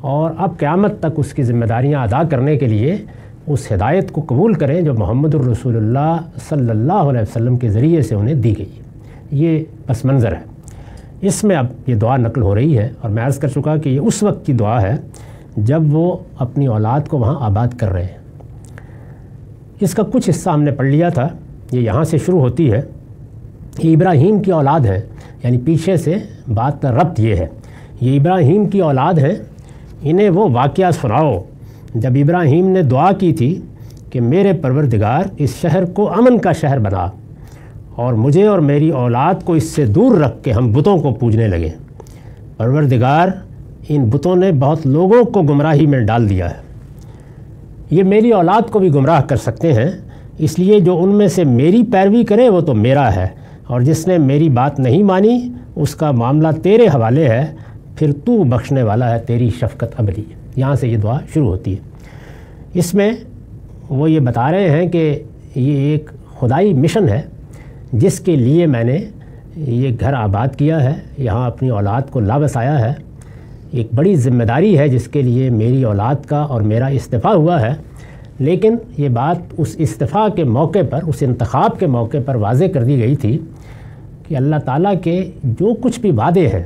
اور اب قیامت تک اس کی ذمہ داریاں ادا کرنے کے لیے اس ہدایت کو قبول کریں جو محمد الرسول اللہ صلی اللہ علیہ وسلم کے ذریعے سے انہیں دی گئی ہے۔ یہ پس منظر ہے، اس میں اب یہ دعا نقل ہو رہی ہے، اور میں عرض کر چکا کہ یہ اس وقت کی دعا ہے جب وہ اپنی اولاد کو وہاں آباد کر رہے ہیں۔ اس کا کچھ حصہ ہم نے پڑھ لیا تھا، یہ یہاں سے شروع ہوتی ہے۔ یہ ابراہیم کی اولاد ہے، یعنی پیچھے سے بات کا ربط یہ ہے، یہ ابراہیم کی اولاد ہے، انہیں وہ واقعہ سناؤ جب ابراہیم نے دعا کی تھی کہ میرے پروردگار اس شہر کو امن کا شہر بنا اور مجھے اور میری اولاد کو اس سے دور رکھ کے ہم بتوں کو پوجنے لگے۔ پروردگار، ان بتوں نے بہت لوگوں کو گمراہی میں ڈال دیا ہے، یہ میری اولاد کو بھی گمراہ کر سکتے ہیں، اس لیے جو ان میں سے میری پیروی کرے وہ تو میرا ہے، اور جس نے میری بات نہیں مانی اس کا معاملہ تیرے حوالے ہے، پھر تو بخشنے والا ہے، تیری شفقت ابدی۔ یہاں سے یہ دعا شروع ہوتی ہے۔ اس میں وہ یہ بتا رہے ہیں کہ یہ ایک خدائی مشن ہے جس کے لیے میں نے یہ گھر آباد کیا ہے، یہاں اپنی اولاد کو لا بسایا ہے، ایک بڑی ذمہ داری ہے جس کے لیے میری اولاد کا اور میرا استعفیٰ ہوا ہے، لیکن یہ بات اس استعفیٰ کے موقع پر، اس انتخاب کے موقع پر واضح کر دی گئی تھی کہ اللہ تعالیٰ کے جو کچھ بھی وعدے ہیں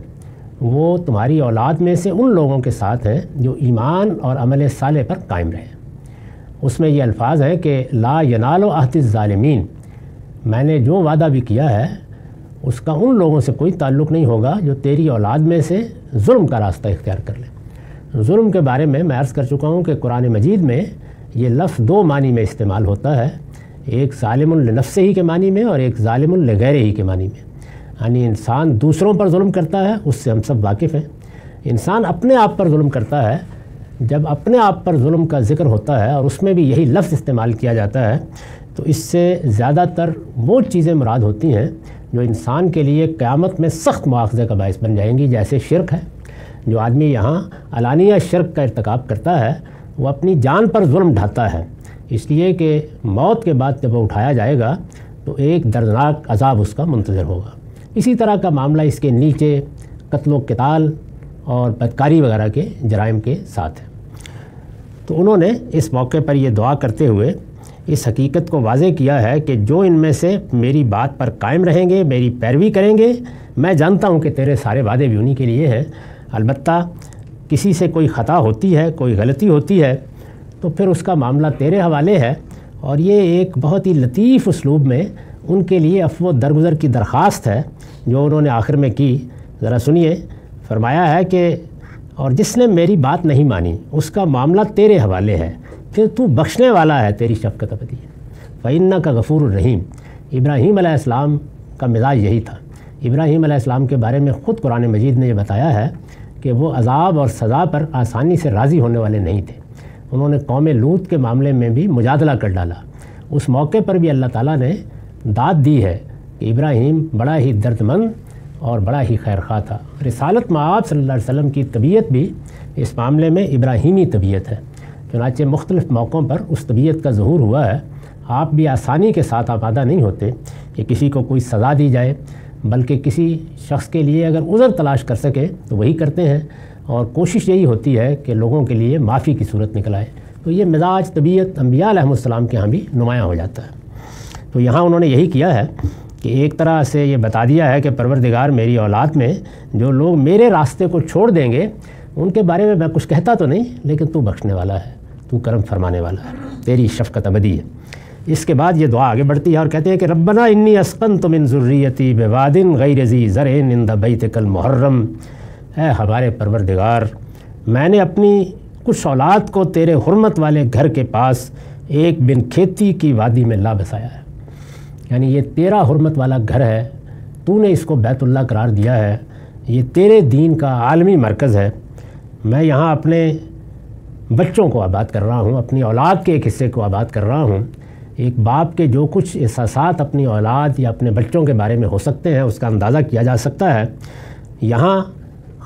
وہ تمہاری اولاد میں سے ان لوگوں کے ساتھ ہیں جو ایمان اور عمل صالح پر قائم رہے۔ اس میں یہ الفاظ ہیں کہ لا ینال عہد الظالمین، میں نے جو وعدہ بھی کیا ہے اس کا ان لوگوں سے کوئی تعلق نہیں ہوگا جو تیری اولاد میں سے ظلم کا راستہ اختیار کر لیں۔ ظلم کے بارے میں عرض کر چکا ہوں کہ قرآن مجید میں یہ لفظ دو معنی میں استعمال ہوتا ہے، ایک ظالم لنفسہ ہی کے معنی میں اور ایک ظالم لغیرہ ہی کے معنی میں، یعنی انسان دوسروں پر ظلم کرتا ہے، اس سے ہم سب واقف ہیں۔ انسان اپنے آپ پر ظلم کرتا ہے، جب اپنے آپ پر ظلم کا ذکر ہوتا ہے اور اس میں بھی یہی لفظ استعمال کیا جاتا ہے تو اس سے زیادہ تر وہ چیزیں مراد ہوتی ہیں جو انسان کے لیے قیامت میں سخت مواخذے کا باعث بن جائیں گی، جیسے شرک ہے۔ جو آدمی یہاں علانیہ شرک کا ارتکاب کرتا ہے وہ اپنی جان پر ظلم ڈھاتا ہے، اس لیے کہ موت کے بعد جب وہ اٹھایا جائے گا تو ایک دردناک عذاب اس کا منتظر ہوگا۔ اسی طرح کا معاملہ اس کے نیچے قتل و قتال اور بدکاری وغیرہ کے جرائم کے ساتھ ہے۔ تو انہوں نے اس موقع پر یہ دعا کرتے ہوئے اس حقیقت کو واضح کیا ہے کہ جو ان میں سے میری بات پر قائم رہیں گے، میری پیروی کریں گے، میں جانتا ہوں کہ تیرے سارے وعدے بھی انہی کے لیے ہیں۔ البتہ کسی سے کوئی خطا ہوتی ہے، کوئی غلطی ہوتی ہے تو پھر اس کا معاملہ تیرے حوالے ہے، اور یہ ایک بہت ہی لطیف اسلوب میں ان کے لیے عفو و درگزر کی درخواست ہے جو انہوں نے آخر میں کی۔ ذرا سنیے، فرمایا ہے کہ اور جس نے میری بات نہیں مانی اس کا معاملہ تیرے حوالے ہے، پھر تو بخشنے والا ہے، تیری شفقت ابدی ہے۔ فَإِنَّكَ غَفُورٌ رحیم۔ ابراہیم علیہ السلام کا مزاج یہی تھا۔ ابراہیم علیہ السلام کے بارے میں خود قرآن مجید نے یہ بتایا ہے کہ وہ عذاب اور سزا پر آسانی سے راضی ہونے والے نہیں تھے۔ انہوں نے قوم لوط کے معاملے میں بھی مجادلہ کر ڈالا۔ اس موقع پر بھی اللہ تعالیٰ نے داد دی ہے کہ ابراہیم بڑا ہی درد مند اور بڑا ہی خیر خواہ تھا۔ رسالت مآب صلی اللہ علیہ وسلم کی طبیعت بھی اس معاملے میں ابراہیمی طبیعت ہے، چنانچہ مختلف موقعوں پر اس طبیعت کا ظہور ہوا ہے۔ آپ بھی آسانی کے ساتھ آمادہ نہیں ہوتے کہ کسی کو کوئی سزا دی جائے، بلکہ کسی شخص کے لیے اگر عذر تلاش کر سکے تو وہی کرتے ہیں، اور کوشش یہی ہوتی ہے کہ لوگوں کے لیے معافی کی صورت نکل آئے۔ تو یہ مزاج طبیعت انبیاء علیہ السلام کے ہاں بھی نمایاں ہو جاتا ہے۔ تو یہاں انہوں نے یہی کیا ہے کہ ایک طرح سے یہ بتا دیا ہے کہ پروردگار، میری اولاد میں جو لوگ میرے راستے کو چھوڑ دیں گے ان کے بارے میں میں کچھ کہتا تو نہیں، لیکن تو بخشنے والا ہے، تو کرم فرمانے والا ہے، تیری شفقت ابدی ہے۔ اس کے بعد یہ دعا آگے بڑھتی ہے اور کہتے ہیں کہ ربنا انی اسکنت من ذریتی بواد غیر ذی زرع عند بیتک المحرم، اے ہمارے پروردگار، میں نے اپنی کچھ اولاد کو تیرے حرمت والے گھر کے پاس ایک بن کھیتی کی وادی میں لا بسایا ہے، یعنی یہ تیرا حرمت والا گھر ہے، تو نے اس کو بیت اللہ قرار دیا ہے، یہ تیرے دین کا عالمی مرکز ہے۔ میں یہاں اپنے بچوں کو آباد کر رہا ہوں، اپنی اولاد کے ایک حصے کو آباد کر رہا ہوں۔ ایک باپ کے جو کچھ احساسات اپنی اولاد یا اپنے بچوں کے بارے میں ہو سکتے ہیں اس کا اندازہ کیا جا سکتا ہے۔ یہاں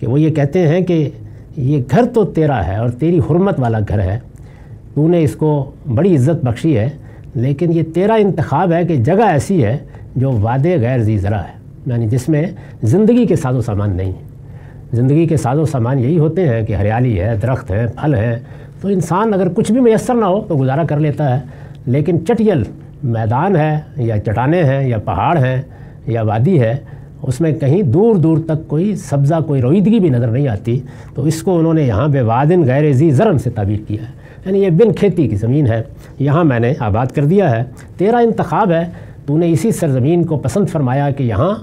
کہ وہ یہ کہتے ہیں کہ یہ گھر تو تیرا ہے اور تیری حرمت والا گھر ہے، تو نے اس کو بڑی عزت بخشی ہے، لیکن یہ تیرا انتخاب ہے کہ جگہ ایسی ہے جو وادی غیر ذی زرع ہے، یعنی جس میں زندگی کے ساز و سامان نہیں ہے۔ زندگی کے ساز و سامان یہی ہوتے ہیں کہ ہریالی ہے، درخت ہیں، پھل ہیں، تو انسان اگر کچھ بھی میسر نہ ہو تو گزارا کر لیتا ہے، لیکن چٹیل میدان ہے یا چٹانیں ہیں یا پہاڑ ہیں یا وادی ہے، اس میں کہیں دور دور تک کوئی سبزہ، کوئی رویدگی بھی نظر نہیں آتی، تو اس کو انہوں نے یہاں پہ وادن غیر ذی زرع سے تعبیر کیا ہے، یعنی یہ بن کھیتی کی زمین ہے، یہاں میں نے آباد کر دیا ہے، تیرا انتخاب ہے، تو نے اسی سرزمین کو پسند فرمایا کہ یہاں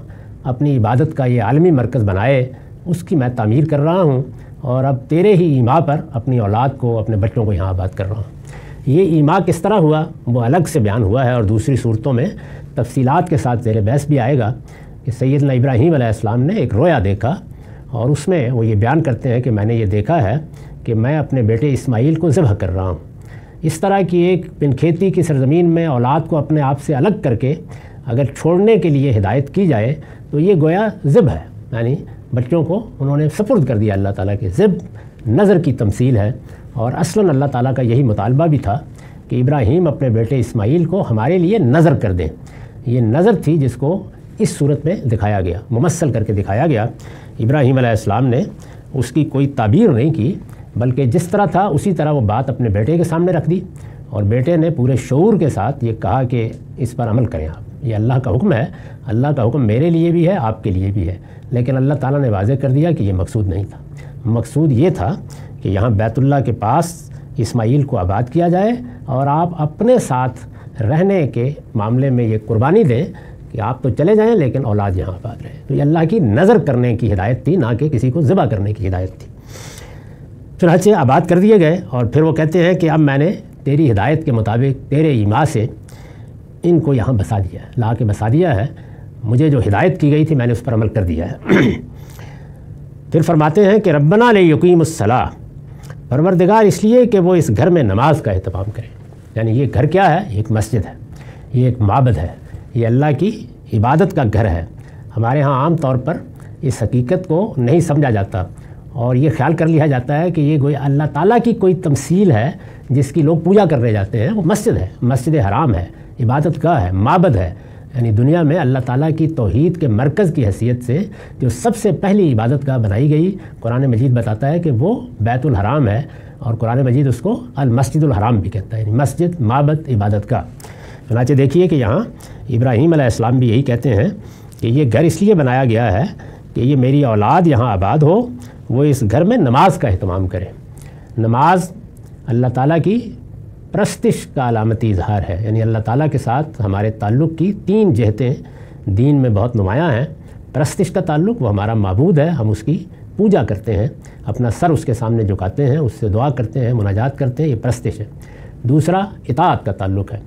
اپنی عبادت کا یہ عالمی مرکز بنائے، اس کی میں تعمیر کر رہا ہوں، اور اب تیرے ہی ایما پر اپنی اولاد کو، اپنے بچوں کو یہاں آباد کر رہا ہوں۔ یہ ایما کس طرح ہوا وہ الگ سے بیان ہوا ہے، اور دوسری صورتوں میں تفصیلات کے ساتھ زیر بحث بھی آئے گا کہ سیدنا ابراہیم علیہ السلام نے ایک رویا دیکھا، اور اس میں وہ یہ بیان کرتے ہیں کہ میں نے یہ دیکھا ہے کہ میں اپنے بیٹے اسماعیل کو ذبح کر رہا ہوں۔ اس طرح کی ایک بن کھیتی کی سرزمین میں اولاد کو اپنے آپ سے الگ کر کے اگر چھوڑنے کے لیے ہدایت کی جائے تو یہ گویا ذبح ہے، یعنی بچوں کو انہوں نے سپرد کر دیا اللہ تعالیٰ کے۔ ذبح نظر کی تمثیل ہے، اور اصلاً اللہ تعالیٰ کا یہی مطالبہ بھی تھا کہ ابراہیم اپنے بیٹے اسماعیل کو ہمارے لیے نظر کر دیں۔ یہ نظر تھی جس کو اس صورت میں دکھایا گیا، ممثل کر کے دکھایا گیا۔ ابراہیم علیہ السلام نے اس کی کوئی تعبیر نہیں کی، بلکہ جس طرح تھا اسی طرح وہ بات اپنے بیٹے کے سامنے رکھ دی، اور بیٹے نے پورے شعور کے ساتھ یہ کہا کہ اس پر عمل کریں آپ، یہ اللہ کا حکم ہے، اللہ کا حکم میرے لیے بھی ہے، آپ کے لیے بھی ہے۔ لیکن اللہ تعالیٰ نے واضح کر دیا کہ یہ مقصود نہیں تھا، مقصود یہ تھا کہ یہاں بیت اللہ کے پاس اسماعیل کو آباد کیا جائے، اور آپ اپنے ساتھ رہنے کے معاملے میں یہ قربانی دیں کہ آپ تو چلے جائیں لیکن اولاد یہاں آباد رہے۔ تو یہ اللہ کی نظر کرنے کی ہدایت تھی، نہ کہ کسی کو ذبح کرنے کی ہدایت تھی۔ چنانچہ آباد کر دیے گئے، اور پھر وہ کہتے ہیں کہ اب میں نے تیری ہدایت کے مطابق تیرے ایما سے ان کو یہاں بسا دیا ہے، لا کے بسا دیا ہے، مجھے جو ہدایت کی گئی تھی میں نے اس پر عمل کر دیا ہے۔ پھر فرماتے ہیں کہ ربنا لیقیم الصلاۃ، پروردگار اس لیے کہ وہ اس گھر میں نماز کا اہتمام کرے، یعنی یہ گھر کیا ہے؟ یہ ایک مسجد ہے، یہ ایک معبد ہے، یہ اللہ کی عبادت کا گھر ہے۔ ہمارے ہاں عام طور پر اس حقیقت کو نہیں سمجھا جاتا، اور یہ خیال کر لیا جاتا ہے کہ یہ کوئی اللہ تعالیٰ کی کوئی تمثیل ہے جس کی لوگ پوجا کرنے جاتے ہیں۔ وہ مسجد ہے، مسجد حرام ہے، عبادت گاہ ہے، معبد ہے، یعنی دنیا میں اللہ تعالیٰ کی توحید کے مرکز کی حیثیت سے جو سب سے پہلی عبادت گاہ بنائی گئی، قرآن مجید بتاتا ہے کہ وہ بیت الحرام ہے، اور قرآن مجید اس کو المسجد الحرام بھی کہتا ہے، یعنی مسجد، معبد، عبادت گاہ۔ چنانچہ دیکھیے کہ یہاں ابراہیم علیہ السلام بھی یہی کہتے ہیں کہ یہ گھر اس لیے بنایا گیا ہے کہ یہ میری اولاد یہاں آباد ہو، وہ اس گھر میں نماز کا اہتمام کرے۔ نماز اللہ تعالیٰ کی پرستش کا علامتی اظہار ہے، یعنی اللہ تعالیٰ کے ساتھ ہمارے تعلق کی 3 جہتیں دین میں بہت نمایاں ہیں۔ پرستش کا تعلق، وہ ہمارا معبود ہے، ہم اس کی پوجا کرتے ہیں، اپنا سر اس کے سامنے جھکاتے ہیں، اس سے دعا کرتے ہیں، مناجات کرتے ہیں، یہ پرستش ہے۔ دوسرا اطاعت کا تعلق ہے،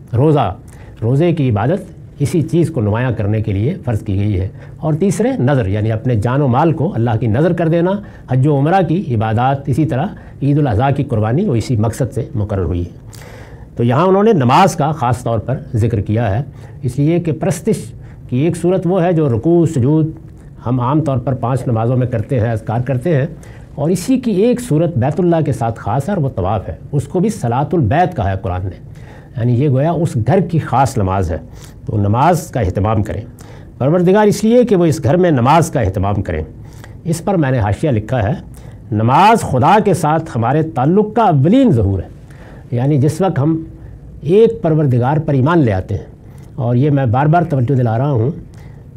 روزے کی عبادت اسی چیز کو نمایاں کرنے کے لیے فرض کی گئی ہے۔ اور تیسرے نظر، یعنی اپنے جان و مال کو اللہ کی نظر کر دینا۔ حج و عمرہ کی عبادات، اسی طرح عید الاضحیٰ کی قربانی وہ اسی مقصد سے مقرر ہوئی ہے۔ تو یہاں انہوں نے نماز کا خاص طور پر ذکر کیا ہے، اس لیے کہ پرستش کی ایک صورت وہ ہے جو رکوع سجود ہم عام طور پر 5 نمازوں میں کرتے ہیں، اذکار کرتے ہیں، اور اسی کی ایک صورت بیت اللہ کے ساتھ خاص ہے، اور وہ طواف ہے۔ اس کو بھی صلاۃ البیت کہا ہے قرآن نے، یعنی یہ گویا اس گھر کی خاص نماز ہے، تو نماز کا اہتمام کریں۔ پروردگار اس لیے کہ وہ اس گھر میں نماز کا اہتمام کریں۔ اس پر میں نے حاشیہ لکھا ہے، نماز خدا کے ساتھ ہمارے تعلق کا اولین ظہور ہے، یعنی جس وقت ہم ایک پروردگار پر ایمان لے آتے ہیں، اور یہ میں بار بار توجہ دلا رہا ہوں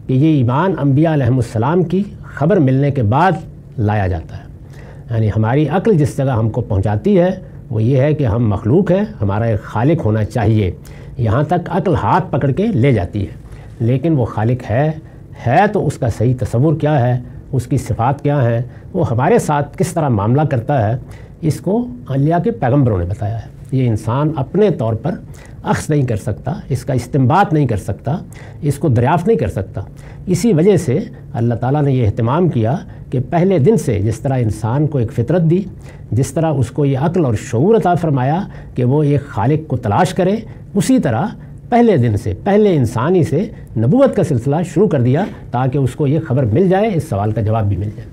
کہ یہ ایمان انبیاء علیہم السلام کی خبر ملنے کے بعد لایا جاتا ہے، یعنی ہماری عقل جس جگہ ہم کو پہنچاتی ہے وہ یہ ہے کہ ہم مخلوق ہیں، ہمارا ایک خالق ہونا چاہیے، یہاں تک عقل ہاتھ پکڑ کے لے جاتی ہے، لیکن وہ خالق ہے تو اس کا صحیح تصور کیا ہے، اس کی صفات کیا ہیں، وہ ہمارے ساتھ کس طرح معاملہ کرتا ہے، اس کو انبیاء کے پیغمبروں نے بتایا ہے۔ یہ انسان اپنے طور پر اخذ نہیں کر سکتا، اس کا استنباط نہیں کر سکتا، اس کو دریافت نہیں کر سکتا۔ اسی وجہ سے اللہ تعالیٰ نے یہ اہتمام کیا کہ پہلے دن سے جس طرح انسان کو ایک فطرت دی، جس طرح اس کو یہ عقل اور شعور عطا فرمایا کہ وہ ایک خالق کو تلاش کرے، اسی طرح پہلے دن سے، پہلے انسانی سے نبوت کا سلسلہ شروع کر دیا تاکہ اس کو یہ خبر مل جائے، اس سوال کا جواب بھی مل جائے۔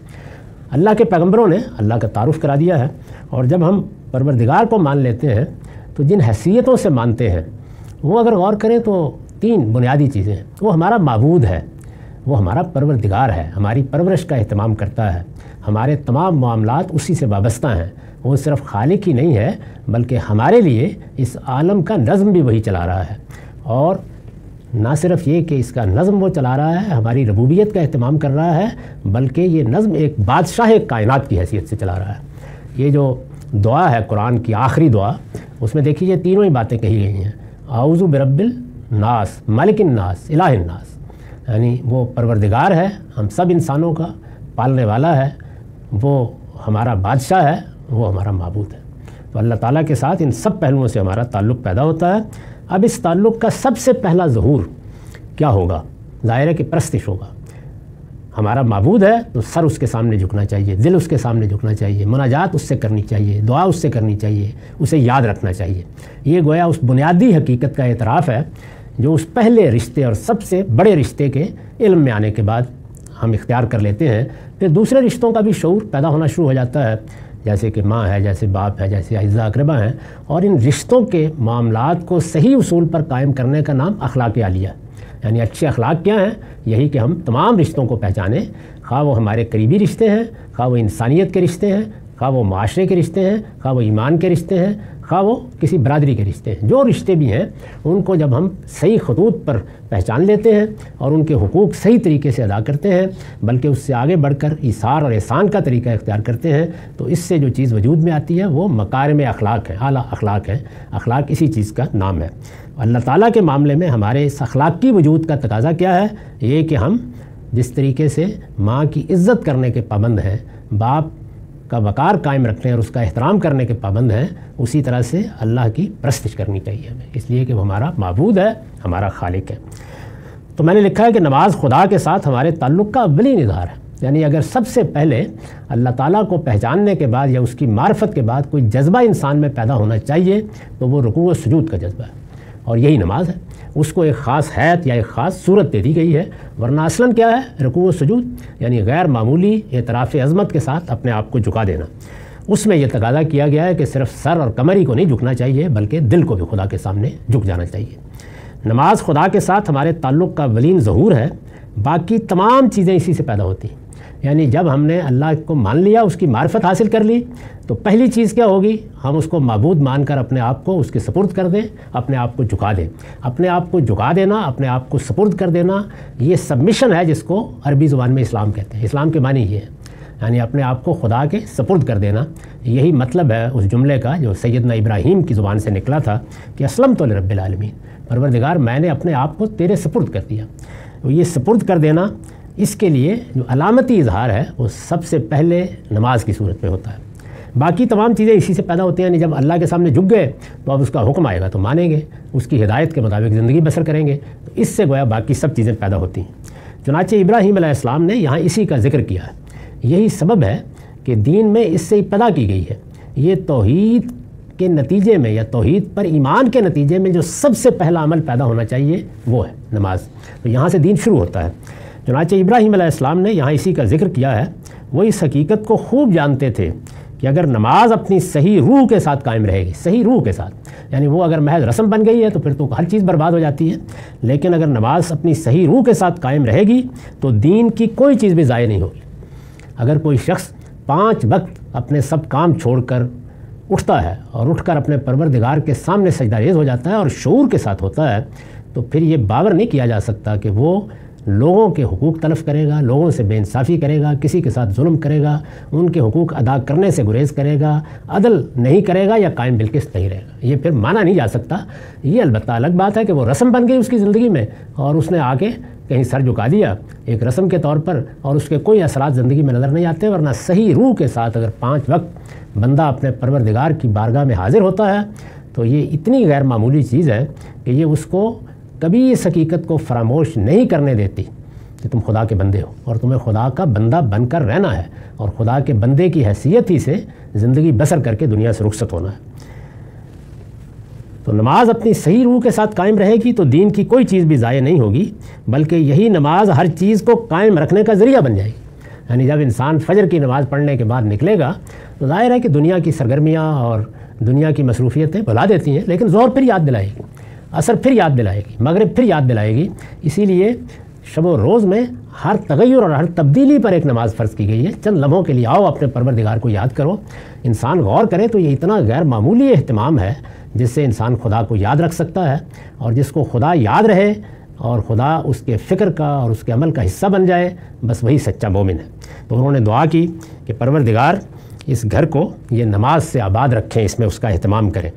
اللہ کے پیغمبروں نے اللہ کا تعارف کرا دیا ہے، اور جب ہم پروردگار کو مان لیتے ہیں تو جن حیثیتوں سے مانتے ہیں وہ اگر غور کریں تو 3 بنیادی چیزیں ہیں۔ وہ ہمارا معبود ہے، وہ ہمارا پروردگار ہے، ہماری پرورش کا اہتمام کرتا ہے، ہمارے تمام معاملات اسی سے وابستہ ہیں۔ وہ صرف خالق ہی نہیں ہے بلکہ ہمارے لیے اس عالم کا نظم بھی وہی چلا رہا ہے، اور نہ صرف یہ کہ اس کا نظم وہ چلا رہا ہے، ہماری ربوبیت کا اہتمام کر رہا ہے، بلکہ یہ نظم ایک بادشاہ کائنات کی حیثیت سے چلا رہا ہے۔ یہ جو دعا ہے قرآن کی آخری دعا، اس میں دیکھیے یہ تینوں ہی باتیں کہی گئی ہیں، اعوذ برب الناس، ملک الناس، الہ الناس، یعنی وہ پروردگار ہے ہم سب انسانوں کا، پالنے والا ہے، وہ ہمارا بادشاہ ہے، وہ ہمارا معبود ہے۔ تو اللہ تعالیٰ کے ساتھ ان سب پہلوؤں سے ہمارا تعلق پیدا ہوتا ہے۔ اب اس تعلق کا سب سے پہلا ظہور کیا ہوگا؟ ظاہر ہے کہ پرستش ہوگا۔ ہمارا معبود ہے تو سر اس کے سامنے جھکنا چاہیے، دل اس کے سامنے جھکنا چاہیے، مناجات اس سے کرنی چاہیے، دعا اس سے کرنی چاہیے، اسے یاد رکھنا چاہیے۔ یہ گویا اس بنیادی حقیقت کا اعتراف ہے جو اس پہلے رشتے اور سب سے بڑے رشتے کے علم میں آنے کے بعد ہم اختیار کر لیتے ہیں۔ پھر دوسرے رشتوں کا بھی شعور پیدا ہونا شروع ہو جاتا ہے، جیسے کہ ماں ہے، جیسے باپ ہے، جیسے اعزا اقربا ہیں، اور ان رشتوں کے معاملات کو صحیح اصول پر قائم کرنے کا نام اخلاق عالیہ، یعنی اچھے اخلاق کیا ہیں؟ یہی کہ ہم تمام رشتوں کو پہچانیں، خواہ وہ ہمارے قریبی رشتے ہیں، خواہ وہ انسانیت کے رشتے ہیں، خواہ وہ معاشرے کے رشتے ہیں، خواہ وہ ایمان کے رشتے ہیں، خواہ وہ کسی برادری کے رشتے ہیں۔ جو رشتے بھی ہیں ان کو جب ہم صحیح خطوط پر پہچان لیتے ہیں اور ان کے حقوق صحیح طریقے سے ادا کرتے ہیں، بلکہ اس سے آگے بڑھ کر ایثار اور احسان کا طریقہ اختیار کرتے ہیں، تو اس سے جو چیز وجود میں آتی ہے وہ مکارم اخلاق ہے، اعلیٰ اخلاق ہے۔ اخلاق اسی چیز کا نام ہے۔ اللہ تعالیٰ کے معاملے میں ہمارے اس اخلاقی وجود کا تقاضا کیا ہے؟ یہ کہ ہم جس طریقے سے ماں کی عزت کرنے کے پابند ہیں، باپ کا وقار قائم رکھنے اور اس کا احترام کرنے کے پابند ہیں، اسی طرح سے اللہ کی پرستش کرنی چاہیے ہمیں، اس لیے کہ وہ ہمارا معبود ہے، ہمارا خالق ہے۔ تو میں نے لکھا ہے کہ نماز خدا کے ساتھ ہمارے تعلق کا اولین اظہار ہے، یعنی اگر سب سے پہلے اللہ تعالیٰ کو پہچاننے کے بعد یا اس کی معرفت کے بعد کوئی جذبہ انسان میں پیدا ہونا چاہیے تو وہ رکوع و سجود کا جذبہ ہے، اور یہی نماز ہے۔ اس کو ایک خاص حیت یا ایک خاص صورت دے دی گئی ہے، ورنہ اصلاً کیا ہے؟ رکوع و سجود یعنی غیر معمولی اعتراف عظمت کے ساتھ اپنے آپ کو جھکا دینا۔ اس میں یہ تقاضا کیا گیا ہے کہ صرف سر اور کمر ہی کو نہیں جھکنا چاہیے بلکہ دل کو بھی خدا کے سامنے جھک جانا چاہیے۔ نماز خدا کے ساتھ ہمارے تعلق کا اولین ظہور ہے، باقی تمام چیزیں اسی سے پیدا ہوتی ہیں۔ یعنی جب ہم نے اللہ کو مان لیا، اس کی معرفت حاصل کر لی، تو پہلی چیز کیا ہوگی؟ ہم اس کو معبود مان کر اپنے آپ کو اس کے سپرد کر دیں، اپنے آپ کو جھکا دیں۔ اپنے آپ کو جھکا دینا، اپنے آپ کو سپرد کر دینا، یہ سبمیشن ہے جس کو عربی زبان میں اسلام کہتے ہیں۔ اسلام کے معنی یہ ہے، یعنی اپنے آپ کو خدا کے سپرد کر دینا۔ یہی مطلب ہے اس جملے کا جو سیدنا ابراہیم کی زبان سے نکلا تھا کہ اسلمت لرب العالمین، پروردگار میں نے اپنے آپ کو تیرے سپرد کر دیا۔ تو یہ سپرد کر دینا، اس کے لیے جو علامتی اظہار ہے وہ سب سے پہلے نماز کی صورت میں ہوتا ہے۔ باقی تمام چیزیں اسی سے پیدا ہوتی ہیں، یعنی جب اللہ کے سامنے جھک گئے تو اب اس کا حکم آئے گا تو مانیں گے، اس کی ہدایت کے مطابق زندگی بسر کریں گے، تو اس سے گویا باقی سب چیزیں پیدا ہوتی ہیں۔ چنانچہ ابراہیم علیہ السلام نے یہاں اسی کا ذکر کیا ہے۔ یہی سبب ہے کہ دین میں اس سے ابتدا کی گئی ہے۔ یہ توحید کے نتیجے میں یا توحید پر ایمان کے نتیجے میں جو سب سے پہلا عمل پیدا ہونا چاہیے وہ ہے نماز۔ تو یہاں سے دین شروع ہوتا ہے۔ چنانچہ ابراہیم علیہ السلام نے یہاں اسی کا ذکر کیا ہے۔ وہ اس حقیقت کو خوب جانتے تھے کہ اگر نماز اپنی صحیح روح کے ساتھ قائم رہے گی، صحیح روح کے ساتھ، یعنی وہ اگر محض رسم بن گئی ہے تو پھر تو ہر چیز برباد ہو جاتی ہے، لیکن اگر نماز اپنی صحیح روح کے ساتھ قائم رہے گی تو دین کی کوئی چیز بھی ضائع نہیں ہوگی۔ اگر کوئی شخص 5 وقت اپنے سب کام چھوڑ کر اٹھتا ہے اور اٹھ کر اپنے پروردگار کے سامنے سجدہ ریز ہو جاتا ہے اور شعور کے ساتھ ہوتا ہے، تو پھر یہ باور نہیں کیا جا سکتا کہ وہ لوگوں کے حقوق تلف کرے گا، لوگوں سے بے انصافی کرے گا، کسی کے ساتھ ظلم کرے گا، ان کے حقوق ادا کرنے سے گریز کرے گا، عدل نہیں کرے گا یا قائم بالقسط نہیں رہے گا۔ یہ پھر مانا نہیں جا سکتا۔ یہ البتہ الگ بات ہے کہ وہ رسم بن گئی اس کی زندگی میں اور اس نے آ کے کہیں سر جھکا دیا ایک رسم کے طور پر، اور اس کے کوئی اثرات زندگی میں نظر نہیں آتے، ورنہ صحیح روح کے ساتھ اگر 5 وقت بندہ اپنے پروردگار کی بارگاہ میں حاضر ہوتا ہے تو یہ اتنی غیر معمولی چیز ہے کہ یہ اس کو کبھی اس حقیقت کو فراموش نہیں کرنے دیتی کہ تم خدا کے بندے ہو اور تمہیں خدا کا بندہ بن کر رہنا ہے اور خدا کے بندے کی حیثیت ہی سے زندگی بسر کر کے دنیا سے رخصت ہونا ہے۔ تو نماز اپنی صحیح روح کے ساتھ قائم رہے گی تو دین کی کوئی چیز بھی ضائع نہیں ہوگی، بلکہ یہی نماز ہر چیز کو قائم رکھنے کا ذریعہ بن جائے گی۔ یعنی جب انسان فجر کی نماز پڑھنے کے بعد نکلے گا تو ظاہر ہے کہ دنیا کی سرگرمیاں اور دنیا کی مصروفیتیں بھلا دیتی ہیں، لیکن ظہر پھر یاد دلائے گی، عصر پھر یاد دلائے گی، مغرب پھر یاد دلائے گی۔ اسی لیے شب و روز میں ہر تغیر اور ہر تبدیلی پر ایک نماز فرض کی گئی ہے۔ چند لمحوں کے لیے آؤ اپنے پروردگار کو یاد کرو۔ انسان غور کرے تو یہ اتنا غیر معمولی اہتمام ہے جس سے انسان خدا کو یاد رکھ سکتا ہے، اور جس کو خدا یاد رہے اور خدا اس کے فکر کا اور اس کے عمل کا حصہ بن جائے، بس وہی سچا مومن ہے۔ تو انہوں نے دعا کی کہ پروردگار اس گھر کو یہ نماز سے آباد رکھیں، اس میں اس کا اہتمام کریں۔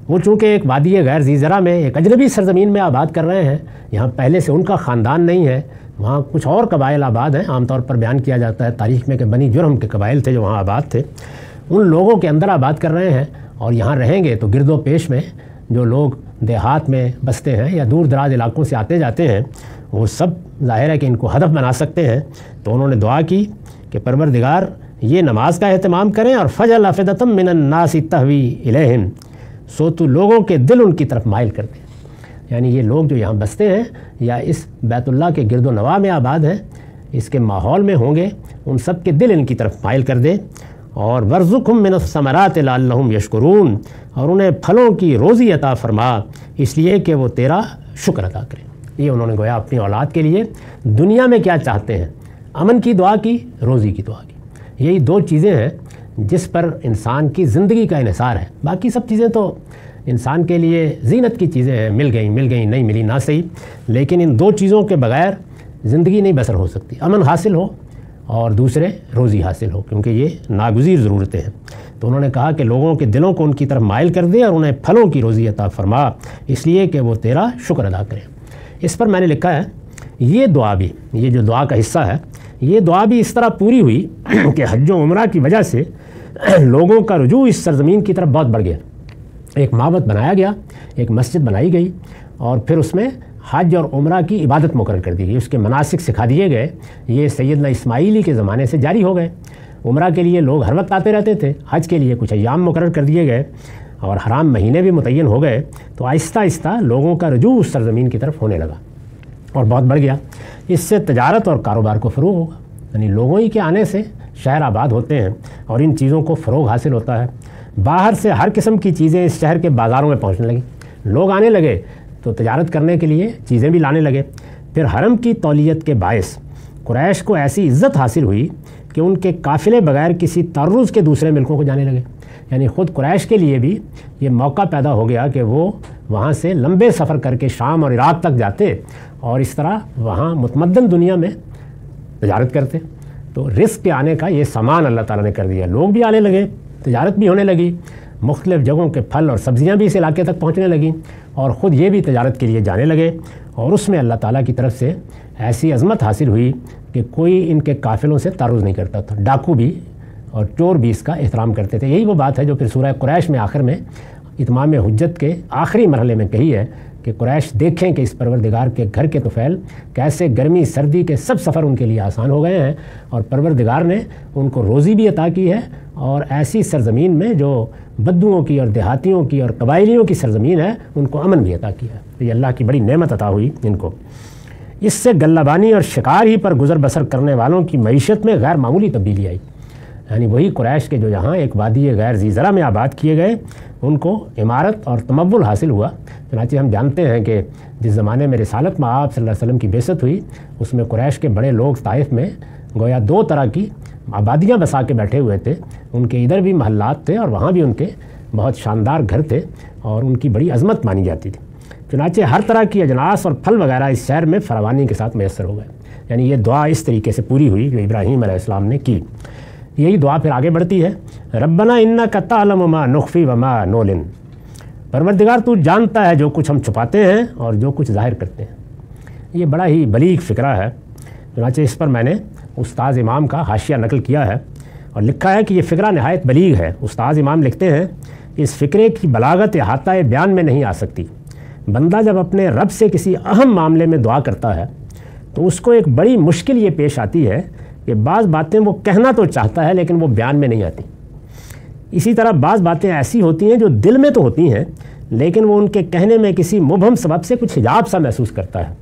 وہ چونکہ ایک وادی غیر ذی زرع میں ایک اجنبی سرزمین میں آباد کر رہے ہیں، یہاں پہلے سے ان کا خاندان نہیں ہے، وہاں کچھ اور قبائل آباد ہیں۔ عام طور پر بیان کیا جاتا ہے تاریخ میں کہ بنی جرہم کے قبائل تھے جو وہاں آباد تھے، ان لوگوں کے اندر آباد کر رہے ہیں، اور یہاں رہیں گے تو گرد و پیش میں جو لوگ دیہات میں بستے ہیں یا دور دراز علاقوں سے آتے جاتے ہیں وہ سب ظاہر ہے کہ ان کو ہدف بنا سکتے ہیں۔ تو انہوں نے دعا کی کہ پروردگار یہ نماز کا اہتمام کریں، اور فجعل افئدۃ من الناس تہوی الیہم، سو تو لوگوں کے دل ان کی طرف مائل کر دیں۔ یعنی یہ لوگ جو یہاں بستے ہیں یا اس بیت اللہ کے گرد و نواح میں آباد ہیں، اس کے ماحول میں ہوں گے، ان سب کے دل ان کی طرف مائل کر دیں۔ اور وارزقھم من الثمرات لعلہم یشکرون، اور انہیں پھلوں کی روزی عطا فرما اس لیے کہ وہ تیرا شکر ادا کریں۔ یہ انہوں نے گویا اپنی اولاد کے لیے دنیا میں کیا چاہتے ہیں، امن کی دعا کی، روزی کی دعا کی۔ یہی دو چیزیں ہیں جس پر انسان کی زندگی کا انحصار ہے۔ باقی سب چیزیں تو انسان کے لیے زینت کی چیزیں ہیں، مل گئیں نہیں ملی نہ صحیح، لیکن ان دو چیزوں کے بغیر زندگی نہیں بسر ہو سکتی۔ امن حاصل ہو اور دوسرے روزی حاصل ہو، کیونکہ یہ ناگزیر ضرورتیں ہیں۔ تو انہوں نے کہا کہ لوگوں کے دلوں کو ان کی طرف مائل کر دے اور انہیں پھلوں کی روزی عطا فرما اس لیے کہ وہ تیرا شکر ادا کریں۔ اس پر میں نے لکھا ہے یہ دعا بھی، یہ جو دعا کا حصہ ہے، یہ دعا بھی اس طرح پوری ہوئی کہ حج و عمرہ کی وجہ سے لوگوں کا رجوع اس سرزمین کی طرف بہت بڑھ گیا۔ ایک معبد بنایا گیا، ایک مسجد بنائی گئی، اور پھر اس میں حج اور عمرہ کی عبادت مقرر کر دی گئی، اس کے مناسک سکھا دیے گئے۔ یہ سیدنا اسماعیلی کے زمانے سے جاری ہو گئے۔ عمرہ کے لیے لوگ ہر وقت آتے رہتے تھے، حج کے لیے کچھ ایام مقرر کر دیے گئے، اور حرام مہینے بھی متعین ہو گئے۔ تو آہستہ آہستہ لوگوں کا رجوع اس سرزمین کی طرف ہونے لگا اور بہت بڑھ گیا۔ اس سے تجارت اور کاروبار کو فروغ ہوگا، یعنی لوگوں ہی کے آنے سے شہر آباد ہوتے ہیں اور ان چیزوں کو فروغ حاصل ہوتا ہے۔ باہر سے ہر قسم کی چیزیں اس شہر کے بازاروں میں پہنچنے لگیں، لوگ آنے لگے تو تجارت کرنے کے لیے چیزیں بھی لانے لگے۔ پھر حرم کی تولیت کے باعث قریش کو ایسی عزت حاصل ہوئی کہ ان کے قافلے بغیر کسی تعرض کے دوسرے ملکوں کو جانے لگے۔ یعنی خود قریش کے لیے بھی یہ موقع پیدا ہو گیا کہ وہ وہاں سے لمبے سفر کر کے شام اور عراق تک جاتے اور اس طرح وہاں متمدن دنیا میں تجارت کرتے۔ تو رزق کے آنے کا یہ سامان اللہ تعالیٰ نے کر دیا، لوگ بھی آنے لگے، تجارت بھی ہونے لگی، مختلف جگہوں کے پھل اور سبزیاں بھی اس علاقے تک پہنچنے لگیں، اور خود یہ بھی تجارت کے لیے جانے لگے۔ اور اس میں اللہ تعالیٰ کی طرف سے ایسی عظمت حاصل ہوئی کہ کوئی ان کے قافلوں سے تعرض نہیں کرتا تھا، ڈاکو بھی اور چور بھی اس کا احترام کرتے تھے۔ یہی وہ بات ہے جو پھر سورہ قریش میں آخر میں اتمام حجت کے آخری مرحلے میں کہی ہے کہ قریش دیکھیں کہ اس پروردگار کے گھر کے طفیل کیسے گرمی سردی کے سب سفر ان کے لیے آسان ہو گئے ہیں، اور پروردگار نے ان کو روزی بھی عطا کی ہے، اور ایسی سرزمین میں جو بدوؤں کی اور دیہاتیوں کی اور قبائلیوں کی سرزمین ہے ان کو امن بھی عطا کیا ہے۔ تو یہ اللہ کی بڑی نعمت عطا ہوئی ان کو۔ اس سے غلہ بانی اور شکار ہی پر گزر بسر کرنے والوں کی معیشت میں غیر معمولی تبدیلی آئی۔ یعنی وہی قریش کے جو یہاں ایک وادی غیر ذی زرع میں آباد کیے گئے، ان کو عمارت اور تمول حاصل ہوا۔ چنانچہ ہم جانتے ہیں کہ جس زمانے میں رسالت میں آپ صلی اللہ علیہ وسلم کی بعثت ہوئی، اس میں قریش کے بڑے لوگ طائف میں گویا دو طرح کی آبادیاں بسا کے بیٹھے ہوئے تھے۔ ان کے ادھر بھی محلات تھے اور وہاں بھی ان کے بہت شاندار گھر تھے اور ان کی بڑی عظمت مانی جاتی تھی۔ چنانچہ ہر طرح کی اجناس اور پھل وغیرہ اس شہر میں فراوانی کے ساتھ میسر ہو گئے۔ یعنی یہ دعا اس طریقے سے پوری ہوئی جو ابراہیم علیہ السلام نے کی۔ یہی دعا پھر آگے بڑھتی ہے، ربنا انک تعلم ما نخفی وما نعلن، پروردگار تو جانتا ہے جو کچھ ہم چھپاتے ہیں اور جو کچھ ظاہر کرتے ہیں۔ یہ بڑا ہی بلیغ فقرہ ہے، چنانچہ اس پر میں نے استاذ امام کا حاشیہ نقل کیا ہے اور لکھا ہے کہ یہ فقرہ نہایت بلیغ ہے۔ استاذ امام لکھتے ہیں کہ اس فقرے کی بلاغت احاطہ بیان میں نہیں آ سکتی۔ بندہ جب اپنے رب سے کسی اہم معاملے میں دعا کرتا ہے تو اس کو ایک بڑی مشکل یہ پیش آتی ہے کہ بعض باتیں وہ کہنا تو چاہتا ہے لیکن وہ بیان میں نہیں آتی۔ اسی طرح بعض باتیں ایسی ہوتی ہیں جو دل میں تو ہوتی ہیں لیکن وہ ان کے کہنے میں کسی مبہم سبب سے کچھ حجاب سا محسوس کرتا ہے۔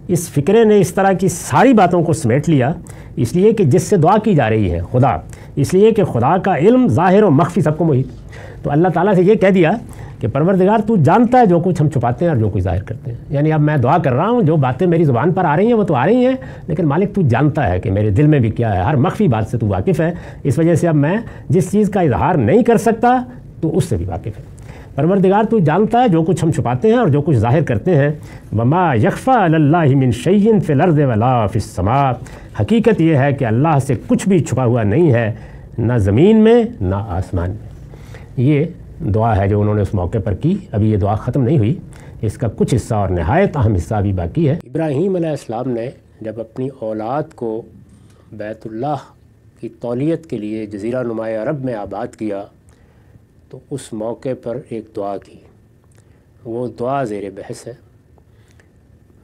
اس فقرے نے اس طرح کی ساری باتوں کو سمیٹ لیا، اس لیے کہ جس سے دعا کی جا رہی ہے خدا، اس لیے کہ خدا کا علم ظاہر و مخفی سب کو محیط۔ تو اللہ تعالیٰ سے یہ کہہ دیا کہ پروردگار تو جانتا ہے جو کچھ ہم چھپاتے ہیں اور جو کچھ ظاہر کرتے ہیں، یعنی اب میں دعا کر رہا ہوں، جو باتیں میری زبان پر آ رہی ہیں وہ تو آ رہی ہیں، لیکن مالک تو جانتا ہے کہ میرے دل میں بھی کیا ہے، ہر مخفی بات سے تو واقف ہے، اس وجہ سے اب میں جس چیز کا اظہار نہیں کر سکتا تو اس سے بھی واقف ہے۔ پروردگار تو جانتا ہے جو کچھ ہم چھپاتے ہیں اور جو کچھ ظاہر کرتے ہیں۔ وما یخفی علی اللہ من شیء فی الارض ولا فی السماء، حقیقت یہ ہے کہ اللہ سے کچھ بھی چھپا ہوا نہیں ہے، نہ زمین میں نہ آسمان میں۔ یہ دعا ہے جو انہوں نے اس موقع پر کی۔ ابھی یہ دعا ختم نہیں ہوئی، اس کا کچھ حصہ اور نہایت اہم حصہ بھی باقی ہے۔ ابراہیم علیہ السلام نے جب اپنی اولاد کو بیت اللہ کی تولیت کے لیے جزیرہ نماء عرب میں آباد کیا تو اس موقع پر ایک دعا کی، وہ دعا زیر بحث ہے۔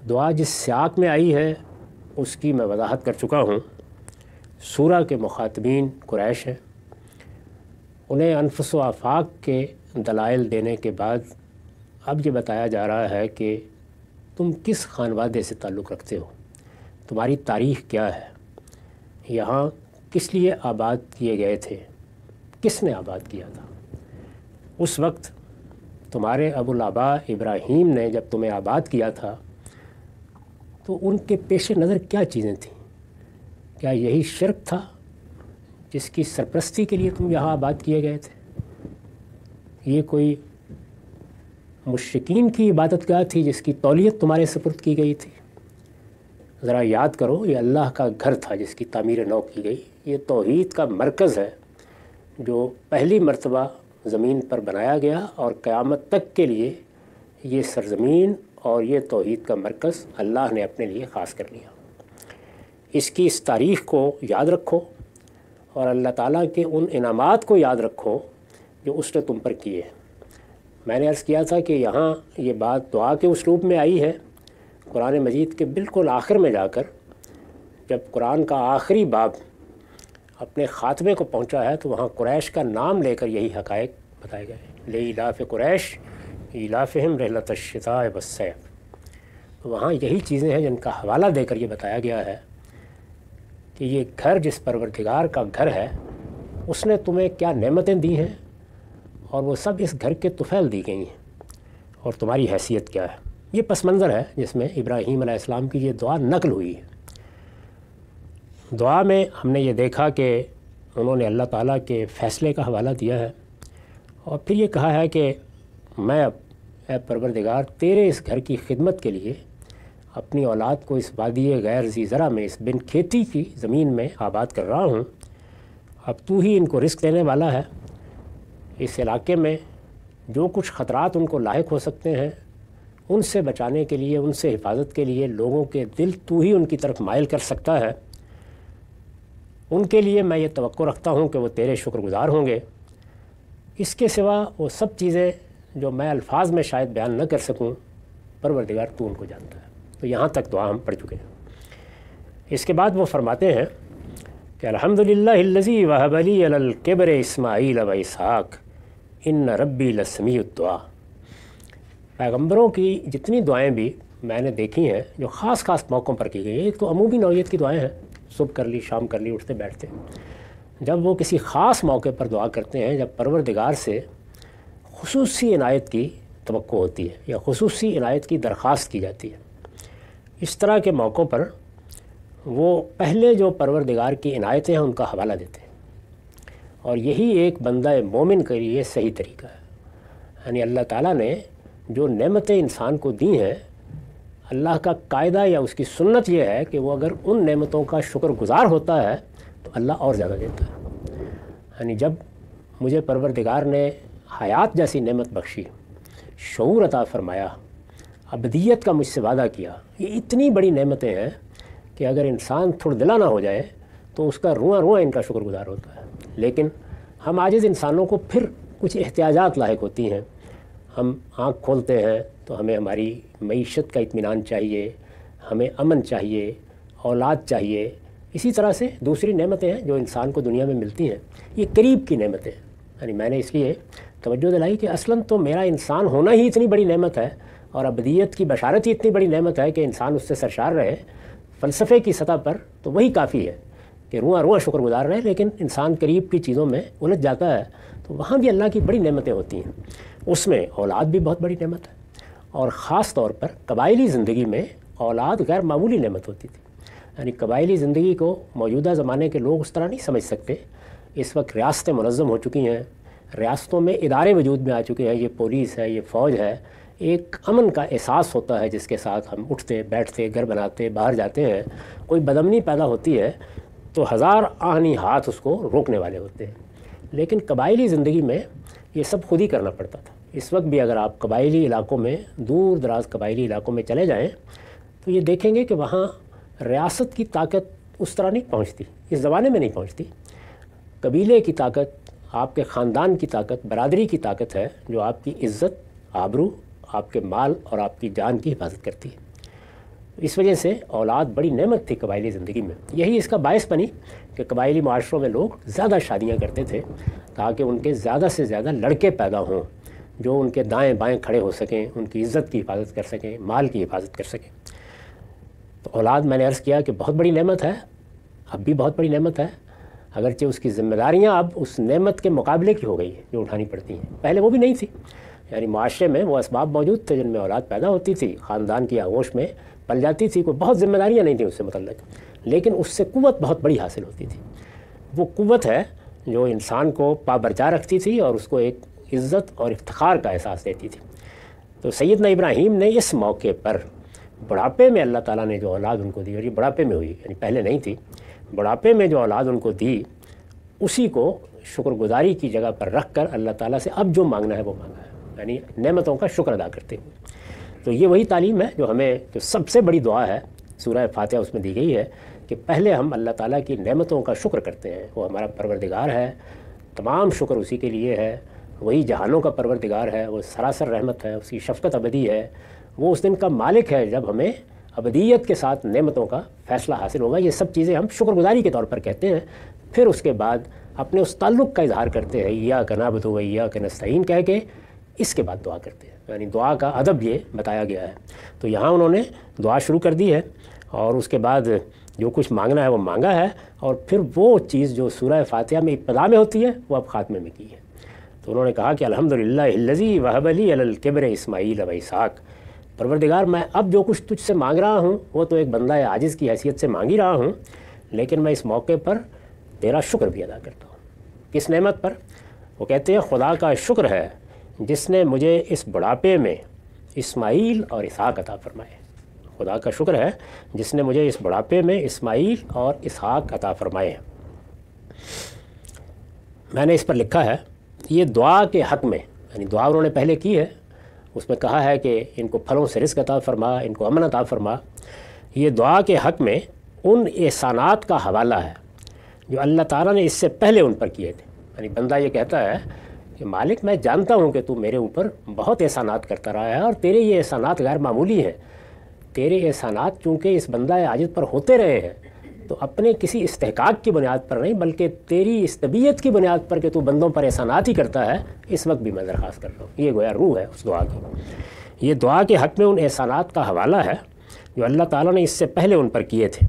دعا جس سیاق میں آئی ہے اس کی میں وضاحت کر چکا ہوں۔ سورہ کے مخاطبین قریش ہیں، انہیں انفس و آفاق کے دلائل دینے کے بعد اب یہ بتایا جا رہا ہے کہ تم کس خانوادے سے تعلق رکھتے ہو، تمہاری تاریخ کیا ہے، یہاں کس لیے آباد کیے گئے تھے، کس نے آباد کیا تھا۔ اس وقت تمہارے ابو الآباء ابراہیم نے جب تمہیں آباد کیا تھا تو ان کے پیش نظر کیا چیزیں تھیں؟ کیا یہی شرک تھا جس کی سرپرستی کے لیے تم یہاں آباد کیے گئے تھے؟ یہ کوئی مشرکین کی عبادت گاہ تھی جس کی تولیت تمہارے سپرد کی گئی تھی؟ ذرا یاد کرو، یہ اللہ کا گھر تھا جس کی تعمیر نو کی گئی، یہ توحید کا مرکز ہے جو پہلی مرتبہ زمین پر بنایا گیا، اور قیامت تک کے لیے یہ سرزمین اور یہ توحید کا مرکز اللہ نے اپنے لیے خاص کر لیا۔ اس کی اس تاریخ کو یاد رکھو اور اللہ تعالیٰ کے ان انعامات کو یاد رکھو جو اس نے تم پر کیے۔ میں نے عرض کیا تھا کہ یہاں یہ بات دعا کے اسلوب میں آئی ہے۔ قرآن مجید کے بالکل آخر میں جا کر جب قرآن کا آخری باب اپنے خاتمے کو پہنچا ہے تو وہاں قریش کا نام لے کر یہی حقائق بتائے گئے، لإیلاف قریش ایلافہم رحلۃ الشتاء والصیف۔ تو وہاں یہی چیزیں ہیں جن کا حوالہ دے کر یہ بتایا گیا ہے کہ یہ گھر جس پروردگار کا گھر ہے اس نے تمہیں کیا نعمتیں دی ہیں، اور وہ سب اس گھر کے طفیل دی گئی ہیں، اور تمہاری حیثیت کیا ہے۔ یہ پس منظر ہے جس میں ابراہیم علیہ السلام کی یہ دعا نقل ہوئی ہے۔ دعا میں ہم نے یہ دیکھا کہ انہوں نے اللہ تعالیٰ کے فیصلے کا حوالہ دیا ہے، اور پھر یہ کہا ہے کہ میں اب اے پروردگار تیرے اس گھر کی خدمت کے لیے اپنی اولاد کو اس وادی غیر ذی زرع میں، اس بن کھیتی کی زمین میں آباد کر رہا ہوں۔ اب تو ہی ان کو رزق دینے والا ہے۔ اس علاقے میں جو کچھ خطرات ان کو لاحق ہو سکتے ہیں ان سے بچانے کے لیے، ان سے حفاظت کے لیے لوگوں کے دل تو ہی ان کی طرف مائل کر سکتا ہے۔ ان کے لیے میں یہ توقع رکھتا ہوں کہ وہ تیرے شکر گزار ہوں گے۔ اس کے سوا وہ سب چیزیں جو میں الفاظ میں شاید بیان نہ کر سکوں، پروردگار تو ان کو جانتا ہے۔ تو یہاں تک دعا ہم پڑھ چکے ہیں۔ اس کے بعد وہ فرماتے ہیں کہ الحمدللہ الذی وہب لی علی الکبر اسماعیل و اسحاق ان ربی لسمیع الدعا۔ پیغمبروں کی جتنی دعائیں بھی میں نے دیکھی ہیں جو خاص خاص موقعوں پر کی گئی ہیں، ایک تو عمومی نوعیت کی دعائیں ہیں، صبح کر لی، شام کر لی، اٹھتے بیٹھتے۔ جب وہ کسی خاص موقع پر دعا کرتے ہیں، جب پروردگار سے خصوصی عنایت کی توقع ہوتی ہے یا خصوصی عنایت کی درخواست کی جاتی ہے، اس طرح کے موقعوں پر وہ پہلے جو پروردگار کی عنایتیں ہیں ان کا حوالہ دیتے ہیں، اور یہی ایک بندہ مومن کے لیے صحیح طریقہ ہے۔ یعنی اللہ تعالیٰ نے جو نعمتیں انسان کو دی ہیں، اللہ کا قاعدہ یا اس کی سنت یہ ہے کہ وہ اگر ان نعمتوں کا شکر گزار ہوتا ہے تو اللہ اور زیادہ دیتا ہے۔ یعنی جب مجھے پروردگار نے حیات جیسی نعمت بخشی، شعور عطا فرمایا، ابدیت کا مجھ سے وعدہ کیا، یہ اتنی بڑی نعمتیں ہیں کہ اگر انسان تھوڑ دلا نہ ہو جائے تو اس کا رواں رواں ان کا شکر گزار ہوتا ہے۔ لیکن ہم عاجز انسانوں کو پھر کچھ احتیاجات لاحق ہوتی ہیں۔ ہم آنکھ کھولتے ہیں تو ہمیں ہماری معیشت کا اطمینان چاہیے، ہمیں امن چاہیے، اولاد چاہیے، اسی طرح سے دوسری نعمتیں ہیں جو انسان کو دنیا میں ملتی ہیں، یہ قریب کی نعمتیں ہیں۔ یعنی میں نے اس لیے توجہ دلائی کہ اصلاً تو میرا انسان ہونا ہی اتنی بڑی نعمت ہے اور ابدیت کی بشارت ہی اتنی بڑی نعمت ہے کہ انسان اس سے سرشار رہے. فلسفے کی سطح پر تو وہی کافی ہے کہ رواں رواں شکر گزار رہے، لیکن انسان قریب کی چیزوں میں الجھ جاتا ہے تو وہاں بھی اللہ کی بڑی نعمتیں ہوتی ہیں. اس میں اولاد بھی بہت بڑی نعمت ہے، اور خاص طور پر قبائلی زندگی میں اولاد غیر معمولی نعمت ہوتی تھی. یعنی قبائلی زندگی کو موجودہ زمانے کے لوگ اس طرح نہیں سمجھ سکتے. اس وقت ریاستیں منظم ہو چکی ہیں، ریاستوں میں ادارے وجود میں آ چکے ہیں، یہ پولیس ہے، یہ فوج ہے. ایک امن کا احساس ہوتا ہے جس کے ساتھ ہم اٹھتے بیٹھتے گھر بناتے باہر جاتے ہیں. کوئی بدامنی پیدا ہوتی ہے تو ہزار آہنی ہاتھ اس کو روکنے والے ہوتے ہیں. لیکن قبائلی زندگی میں یہ سب خود ہی کرنا پڑتا تھا. اس وقت بھی اگر آپ قبائلی علاقوں میں، دور دراز قبائلی علاقوں میں چلے جائیں تو یہ دیکھیں گے کہ وہاں ریاست کی طاقت اس طرح نہیں پہنچتی، اس زمانے میں نہیں پہنچتی. قبیلے کی طاقت، آپ کے خاندان کی طاقت، برادری کی طاقت ہے جو آپ کی عزت، آبرو، آپ کے مال اور آپ کی جان کی حفاظت کرتی ہے. اس وجہ سے اولاد بڑی نعمت تھی قبائلی زندگی میں. یہی اس کا باعث بنی کہ قبائلی معاشروں میں لوگ زیادہ شادیاں کرتے تھے تاکہ ان کے زیادہ سے زیادہ لڑکے پیدا ہوں جو ان کے دائیں بائیں کھڑے ہو سکیں، ان کی عزت کی حفاظت کر سکیں، مال کی حفاظت کر سکیں. تو اولاد میں نے عرض کیا کہ بہت بڑی نعمت ہے، اب بھی بہت بڑی نعمت ہے، اگرچہ اس کی ذمہ داریاں اب اس نعمت کے مقابلے کی ہو گئی ہیں جو اٹھانی پڑتی ہیں. پہلے وہ بھی نہیں تھی. یعنی معاشرے میں وہ اسباب موجود تھے جن میں اولاد پیدا ہوتی تھی، خاندان کی آغوش میں پل جاتی تھی، کوئی بہت ذمہ داریاں نہیں تھیں اس سے متعلق، لیکن اس سے قوت بہت بڑی حاصل ہوتی تھی. وہ قوت ہے جو انسان کو پابرجا رکھتی تھی اور اس کو ایک عزت اور افتخار کا احساس دیتی تھی. تو سیدنا ابراہیم نے اس موقع پر بڑھاپے میں اللہ تعالیٰ نے جو اولاد ان کو دی، اور یہ بڑھاپے میں ہوئی، یعنی پہلے نہیں تھی، بڑھاپے میں جو اولاد ان کو دی اسی کو شکر گزاری کی جگہ پر رکھ کر اللہ تعالیٰ سے اب جو مانگنا ہے وہ مانگا ہے، یعنی نعمتوں کا شکر ادا کرتے ہوئے. تو یہ وہی تعلیم ہے جو ہمیں، جو سب سے بڑی دعا ہے سورہ فاتحہ اس میں دی گئی ہے کہ پہلے ہم اللہ تعالیٰ کی نعمتوں کا شکر کرتے ہیں. وہ ہمارا پروردگار ہے، تمام شکر اسی کے لیے ہے، وہی جہانوں کا پروردگار ہے، وہ سراسر رحمت ہے، اس کی شفقت ابدی ہے. وہ اس دن کا مالک ہے جب ہمیں ابدیت کے ساتھ نعمتوں کا فیصلہ حاصل ہوگا. یہ سب چیزیں ہم شکر گزاری کے طور پر کہتے ہیں. پھر اس کے بعد اپنے اس تعلق کا اظہار کرتے ہیں، ایاک نعبد و ایاک نستعین کہہ کے، اس کے بعد دعا کرتے ہیں. یعنی دعا کا ادب یہ بتایا گیا ہے. تو یہاں انہوں نے دعا شروع کر دی ہے اور اس کے بعد جو کچھ مانگنا ہے وہ مانگا ہے، اور پھر وہ چیز جو سورہ فاتحہ میں ابتدا میں ہوتی ہے وہ اب خاتمے میں کی ہے. تو انہوں نے کہا کہ الحمدللہ الذی وہب لی علی الکبر اسماعیل و اسحاق. پروردگار میں اب جو کچھ تجھ سے مانگ رہا ہوں وہ تو ایک بندہ عاجز کی حیثیت سے مانگ ہی رہا ہوں، لیکن میں اس موقع پر تیرا شکر بھی ادا کرتا ہوں. کس نعمت پر؟ وہ کہتے ہیں خدا کا شکر ہے جس نے مجھے اس بڑھاپے میں اسماعیل اور اسحاق عطا فرمائے. خدا کا شکر ہے جس نے مجھے اس بڑھاپے میں اسماعیل اور اسحاق عطا فرمائے. میں نے اس پر لکھا ہے یہ دعا کے حق میں، یعنی دعا انہوں نے پہلے کی ہے، اس میں کہا ہے کہ ان کو پھلوں سے رزق عطا فرما، ان کو امن عطا فرما. یہ دعا کے حق میں ان احسانات کا حوالہ ہے جو اللہ تعالیٰ نے اس سے پہلے ان پر کیے تھے. یعنی بندہ یہ کہتا ہے کہ مالک میں جانتا ہوں کہ تو میرے اوپر بہت احسانات کرتا رہا ہے اور تیرے یہ احسانات غیر معمولی ہیں. تیرے احسانات چونکہ اس بندہ عاجز پر ہوتے رہے ہیں تو اپنے کسی استحقاق کی بنیاد پر نہیں بلکہ تیری اس طبیعت کی بنیاد پر کہ تو بندوں پر احسانات ہی کرتا ہے، اس وقت بھی میں درخواست کر رہا ہوں. یہ گویا روح ہے اس دعا کی. یہ دعا کے حق میں ان احسانات کا حوالہ ہے جو اللہ تعالیٰ نے اس سے پہلے ان پر کیے تھے.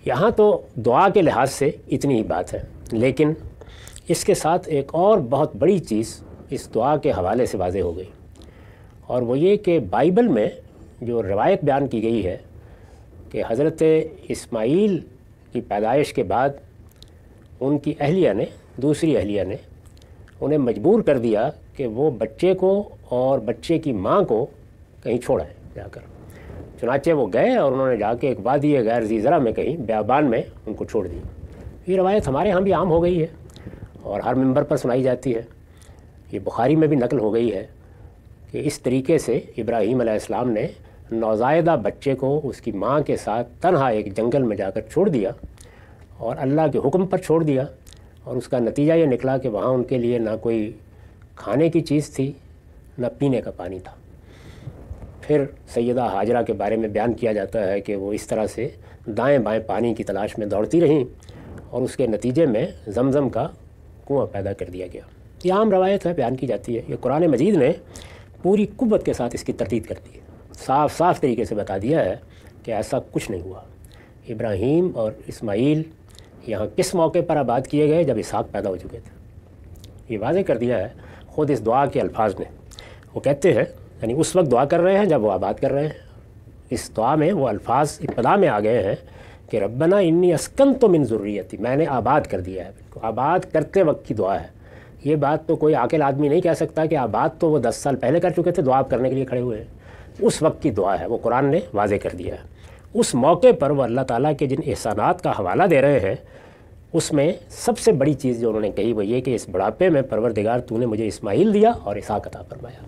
یہاں تو دعا کے لحاظ سے اتنی ہی بات ہے، لیکن اس کے ساتھ ایک اور بہت بڑی چیز اس دعا کے حوالے سے واضح ہو گئی، اور وہ یہ کہ بائبل میں جو روایت بیان کی گئی ہے کہ حضرت اسماعیل کی پیدائش کے بعد ان کی اہلیہ نے، دوسری اہلیہ نے انہیں مجبور کر دیا کہ وہ بچے کو اور بچے کی ماں کو کہیں چھوڑیں جا کر. چنانچہ وہ گئے اور انہوں نے جا کے ایک وادی غیر ذی زرع میں کہیں بیابان میں ان کو چھوڑ دی. یہ روایت ہمارے ہاں بھی عام ہو گئی ہے اور ہر ممبر پر سنائی جاتی ہے. یہ بخاری میں بھی نقل ہو گئی ہے کہ اس طریقے سے ابراہیم علیہ السلام نے نوزائیدہ بچے کو اس کی ماں کے ساتھ تنہا ایک جنگل میں جا کر چھوڑ دیا اور اللہ کے حکم پر چھوڑ دیا، اور اس کا نتیجہ یہ نکلا کہ وہاں ان کے لیے نہ کوئی کھانے کی چیز تھی نہ پینے کا پانی تھا. پھر سیدہ ہاجرہ کے بارے میں بیان کیا جاتا ہے کہ وہ اس طرح سے دائیں بائیں پانی کی تلاش میں دوڑتی رہیں اور اس کے نتیجے میں زمزم کا کنواں پیدا کر دیا گیا۔ یہ عام روایت ہے، بیان کی جاتی ہے۔ یہ قرآن مجید نے پوری قوت کے ساتھ اس کی تردید کر دی ہے، صاف صاف طریقے سے بتا دیا ہے کہ ایسا کچھ نہیں ہوا۔ ابراہیم اور اسماعیل یہاں کس موقع پر آباد کیے گئے؟ جب اسحاق پیدا ہو چکے تھے۔ یہ واضح کر دیا ہے خود اس دعا کے الفاظ نے۔ وہ کہتے ہیں، یعنی اس وقت دعا کر رہے ہیں جب وہ آباد کر رہے ہیں۔ اس دعا میں وہ الفاظ ابتدا میں آ گئے ہیں کہ ربنا انی اسکنت من ذریتی، میں نے آباد کر دیا ہے۔ بالکل آباد کرتے وقت کی دعا ہے۔ یہ بات تو کوئی عاقل آدمی نہیں کہہ سکتا کہ آباد تو وہ 10 سال پہلے کر چکے تھے، دعا کرنے کے لیے کھڑے ہوئے ہیں۔ اس وقت کی دعا ہے، وہ قرآن نے واضح کر دیا ہے۔ اس موقع پر وہ اللہ تعالیٰ کے جن احسانات کا حوالہ دے رہے ہیں، اس میں سب سے بڑی چیز جو انہوں نے کہی وہ یہ کہ اس بڑھاپے میں پروردگار تو نے مجھے اسماعیل دیا اور اسحاق عطا فرمایا۔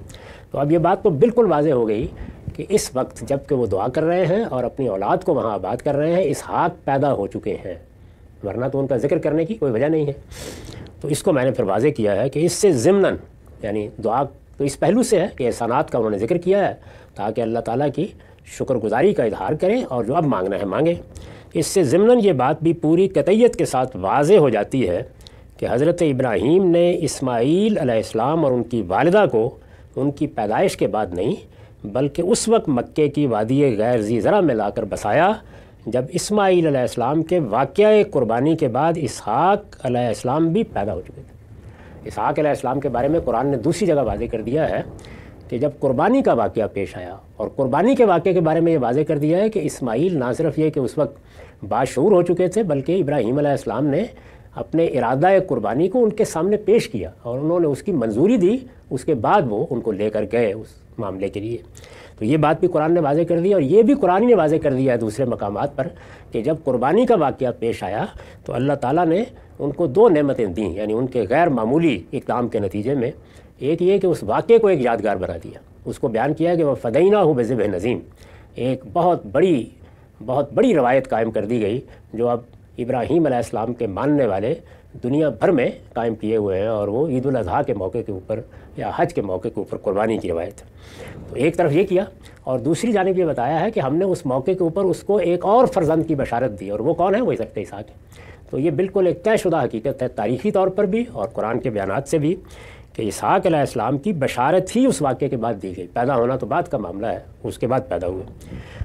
تو اب یہ بات تو بالکل واضح ہو گئی کہ اس وقت جب کہ وہ دعا کر رہے ہیں اور اپنی اولاد کو وہاں آباد کر رہے ہیں، اسحاق پیدا ہو چکے ہیں، ورنہ تو ان کا ذکر کرنے کی کوئی وجہ نہیں ہے۔ تو اس کو میں نے پھر واضح کیا ہے کہ اس سے ضمناً، یعنی دعا تو اس پہلو سے ہے کہ احسانات کا انہوں نے ذکر کیا ہے تاکہ اللہ تعالیٰ کی شکر گزاری کا اظہار کریں اور جو اب مانگنا ہے مانگیں۔ اس سے ضمناً یہ بات بھی پوری قطعیت کے ساتھ واضح ہو جاتی ہے کہ حضرت ابراہیم نے اسماعیل علیہ السلام اور ان کی والدہ کو ان کی پیدائش کے بعد نہیں بلکہ اس وقت مکے کی وادی غیر ذی زرع میں لا کر بسایا جب اسماعیل علیہ السلام کے واقعہ قربانی کے بعد اسحاق علیہ السلام بھی پیدا ہو چکے تھے۔ اسحاق علیہ السلام کے بارے میں قرآن نے دوسری جگہ واضح کر دیا ہے کہ جب قربانی کا واقعہ پیش آیا، اور قربانی کے واقعے کے بارے میں یہ واضح کر دیا ہے کہ اسماعیل نہ صرف یہ کہ اس وقت باشعور ہو چکے تھے بلکہ ابراہیم علیہ السلام نے اپنے ارادہ قربانی کو ان کے سامنے پیش کیا اور انہوں نے اس کی منظوری دی، اس کے بعد وہ ان کو لے کر گئے اس معاملے کے لیے۔ تو یہ بات بھی قرآن نے واضح کر دی، اور یہ بھی قرآن نے واضح کر دیا ہے دوسرے مقامات پر کہ جب قربانی کا واقعہ پیش آیا تو اللہ تعالیٰ نے ان کو 2 نعمتیں دیں، یعنی ان کے غیر معمولی اقدام کے نتیجے میں۔ ایک یہ کہ اس واقعے کو ایک یادگار بنا دیا، اس کو بیان کیا کہ وہ فدیناہ بذبح نظیم، ایک بہت بڑی روایت قائم کر دی گئی جو اب ابراہیم علیہ السلام کے ماننے والے دنیا بھر میں قائم کیے ہوئے ہیں، اور وہ عید الاضحیٰ کے موقع کے اوپر یا حج کے موقع کے اوپر قربانی کی روایت ہے۔ تو ایک طرف یہ کیا، اور دوسری جانب یہ بتایا ہے کہ ہم نے اس موقع کے اوپر اس کو ایک اور فرزند کی بشارت دی، اور وہ کون ہے؟ وہ حضرت اسحاق ہے۔ تو یہ بالکل ایک طے شدہ حقیقت ہے تاریخی طور پر بھی اور قرآن کے بیانات سے بھی کہ اسحاق علیہ السلام کی بشارت ہی اس واقعے کے بعد دی گئی۔ پیدا ہونا تو بعد کا معاملہ ہے، اس کے بعد پیدا ہوئے،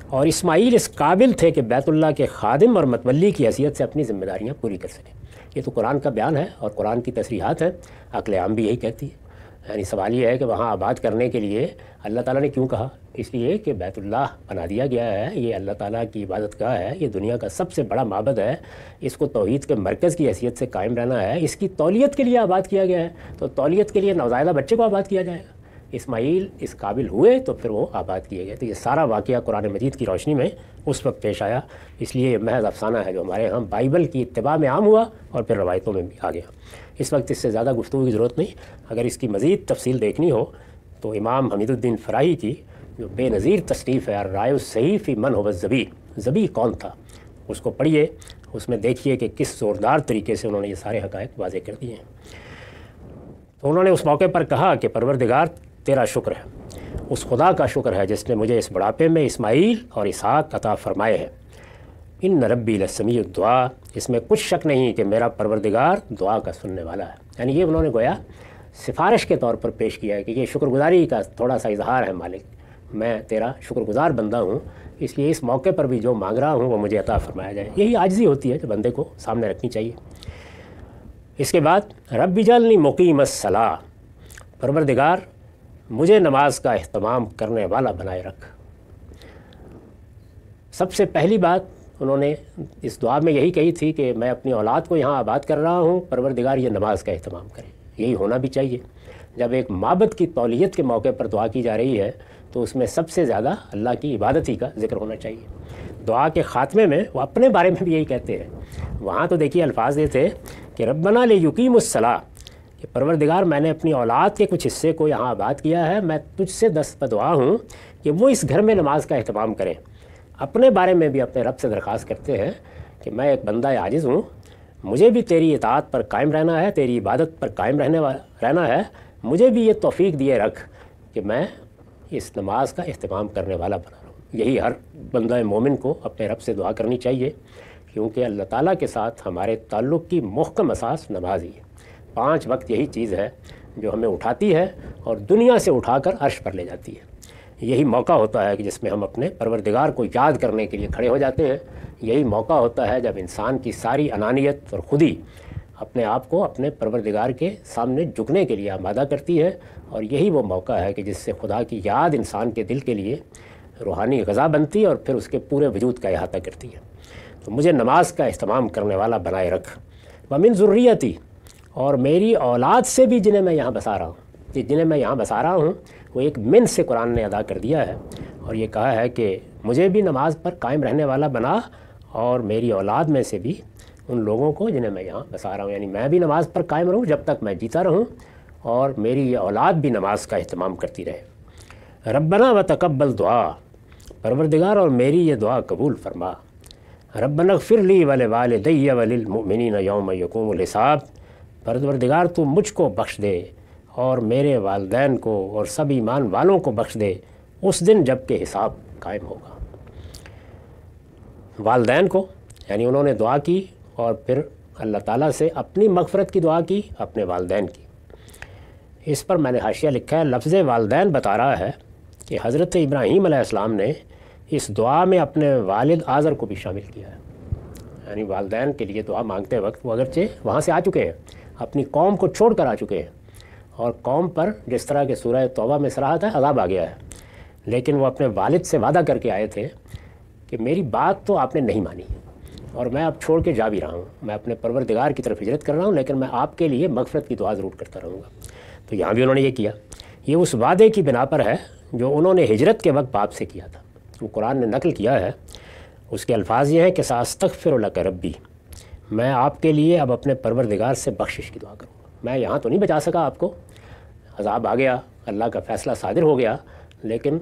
اور اسماعیل اس قابل تھے کہ بیت اللہ کے خادم اور متولی کی حیثیت سے اپنی ذمہ داریاں پوری کر سکیں۔ یہ تو قرآن کا بیان ہے اور قرآن کی تصریحات ہیں، عقل عام بھی یہی کہتی ہے۔ یعنی سوال یہ ہے کہ وہاں آباد کرنے کے لیے اللہ تعالیٰ نے کیوں کہا؟ اس لیے کہ بیت اللہ بنا دیا گیا ہے، یہ اللہ تعالیٰ کی عبادت گاہ ہے، یہ دنیا کا سب سے بڑا معبد ہے، اس کو توحید کے مرکز کی حیثیت سے قائم رہنا ہے، اس کی تولیت کے لیے آباد کیا گیا ہے، تو تولیت کے لیے نوزائیدہ بچے کو آباد کیا جائے گا۔ اسماعیل اس قابل ہوئے تو پھر وہ آباد کیے گئے۔ تو یہ سارا واقعہ قرآن مجید کی روشنی میں اس وقت پیش آیا، اس لیے یہ محض افسانہ ہے جو ہمارے ہاں بائبل کی اتباع میں عام ہوا اور پھر روایتوں میں بھی آ گیا۔ اس وقت اس سے زیادہ گفتگو کی ضرورت نہیں۔ اگر اس کی مزید تفصیل دیکھنی ہو تو امام حمید الدین فراہی کی جو بے نظیر تصنیف ہے الرائے الصحیح فی من هو الذبیح، ذبیح کون تھا، اس کو پڑھیے، اس میں دیکھیے کہ کس زوردار طریقے سے انہوں نے یہ سارے حقائق واضح کر دیے ہیں۔ تو انہوں نے اس موقع پر کہا کہ پروردگار تیرا شکر ہے، اس خدا کا شکر ہے جس نے مجھے اس بڑھاپے میں اسماعیل اور اسحاق عطا فرمائے ہیں۔ ان ربی لسمیع الدعاء، اس میں کچھ شک نہیں کہ میرا پروردگار دعا کا سننے والا ہے۔ یعنی یہ انہوں نے گویا سفارش کے طور پر پیش کیا ہے کہ یہ شکر گزاری کا تھوڑا سا اظہار ہے، مالک میں تیرا شکر گزار بندہ ہوں، اس لیے اس موقع پر بھی جو مانگ رہا ہوں وہ مجھے عطا فرمایا جائے۔ یہی عاجزی ہوتی ہے جو بندے کو سامنے رکھنی چاہیے۔ اس کے بعد رب اجعلنی مقیم الصلاۃ، پروردگار مجھے نماز کا اہتمام کرنے والا بنائے رکھ۔ سب سے پہلی بات انہوں نے اس دعا میں یہی کہی تھی کہ میں اپنی اولاد کو یہاں آباد کر رہا ہوں، پروردگار یہ نماز کا اہتمام کرے۔ یہی ہونا بھی چاہیے۔ جب ایک معبد کی تولیت کے موقع پر دعا کی جا رہی ہے تو اس میں سب سے زیادہ اللہ کی عبادت ہی کا ذکر ہونا چاہیے۔ دعا کے خاتمے میں وہ اپنے بارے میں بھی یہی کہتے ہیں۔ وہاں تو دیکھیے الفاظ یہ تھے کہ ربنا لیقیموا الصلاۃ، کہ پروردگار میں نے اپنی اولاد کے کچھ حصے کو یہاں آباد کیا ہے، میں تجھ سے دست بدعا ہوں کہ وہ اس گھر میں نماز کا اہتمام کریں۔ اپنے بارے میں بھی اپنے رب سے درخواست کرتے ہیں کہ میں ایک بندہ عاجز ہوں، مجھے بھی تیری اطاعت پر قائم رہنا ہے، تیری عبادت پر قائم رہنا ہے، مجھے بھی یہ توفیق دیے رکھ کہ میں اس نماز کا اہتمام کرنے والا بنا رہوں۔ یہی ہر بندہ مومن کو اپنے رب سے دعا کرنی چاہیے، کیونکہ اللہ تعالیٰ کے ساتھ ہمارے تعلق کی محکم اساس نماز ہی ہے۔ 5 وقت یہی چیز ہے جو ہمیں اٹھاتی ہے اور دنیا سے اٹھا کر عرش پر لے جاتی ہے۔ یہی موقع ہوتا ہے کہ جس میں ہم اپنے پروردگار کو یاد کرنے کے لیے کھڑے ہو جاتے ہیں۔ یہی موقع ہوتا ہے جب انسان کی ساری انانیت اور خودی اپنے آپ کو اپنے پروردگار کے سامنے جھکنے کے لیے آمادہ کرتی ہے، اور یہی وہ موقع ہے کہ جس سے خدا کی یاد انسان کے دل کے لیے روحانی غذا بنتی ہے اور پھر اس کے پورے وجود کا احاطہ کرتی ہے۔ تو مجھے نماز کا اہتمام کرنے والا بنائے رکھ، ومن ذریتی، اور میری اولاد سے بھی جنہیں میں یہاں بسا رہا ہوں۔ جنہیں میں یہاں بسا رہا ہوں وہ ایک من سے قرآن نے ادا کر دیا ہے، اور یہ کہا ہے کہ مجھے بھی نماز پر قائم رہنے والا بنا، اور میری اولاد میں سے بھی ان لوگوں کو جنہیں میں یہاں بسا رہا ہوں، یعنی میں بھی نماز پر قائم رہوں جب تک میں جیتا رہوں، اور میری یہ اولاد بھی نماز کا اہتمام کرتی رہے۔ ربنا وتقبل دعا، پروردگار اور میری یہ دعا قبول فرما۔ ربنا اغفر لی ولوالدی وللمؤمنین یوم یقوم الحساب، پروردگار تو مجھ کو بخش دے اور میرے والدین کو اور سب ایمان والوں کو بخش دے اس دن جب کہ حساب قائم ہوگا۔ والدین کو یعنی انہوں نے دعا کی اور پھر اللہ تعالیٰ سے اپنی مغفرت کی دعا کی، اپنے والدین کی۔ اس پر میں نے حاشیہ لکھا ہے، لفظ والدین بتا رہا ہے کہ حضرت ابراہیم علیہ السلام نے اس دعا میں اپنے والد آزر کو بھی شامل کیا ہے، یعنی والدین کے لیے دعا مانگتے وقت وہ اگرچہ وہاں سے آ چکے ہیں، اپنی قوم کو چھوڑ کر آ چکے ہیں، اور قوم پر جس طرح کہ سورہ توبہ میں صراحت ہے عذاب آ گیا ہے، لیکن وہ اپنے والد سے وعدہ کر کے آئے تھے کہ میری بات تو آپ نے نہیں مانی اور میں اب چھوڑ کے جا بھی رہا ہوں، میں اپنے پروردگار کی طرف ہجرت کر رہا ہوں، لیکن میں آپ کے لیے مغفرت کی دعا ضرور کرتا رہوں گا۔ تو یہاں بھی انہوں نے یہ کیا، یہ اس وعدے کی بنا پر ہے جو انہوں نے ہجرت کے وقت باپ سے کیا تھا۔ وہ قرآن نے نقل کیا ہے، اس کے الفاظ یہ ہیں کہ ساستغفر لک ربی، میں آپ کے لیے اب اپنے پروردگار سے بخشش کی دعا کروں گا۔ میں یہاں تو نہیں بچا سکا آپ کو، عذاب آ گیا، اللہ کا فیصلہ صادر ہو گیا، لیکن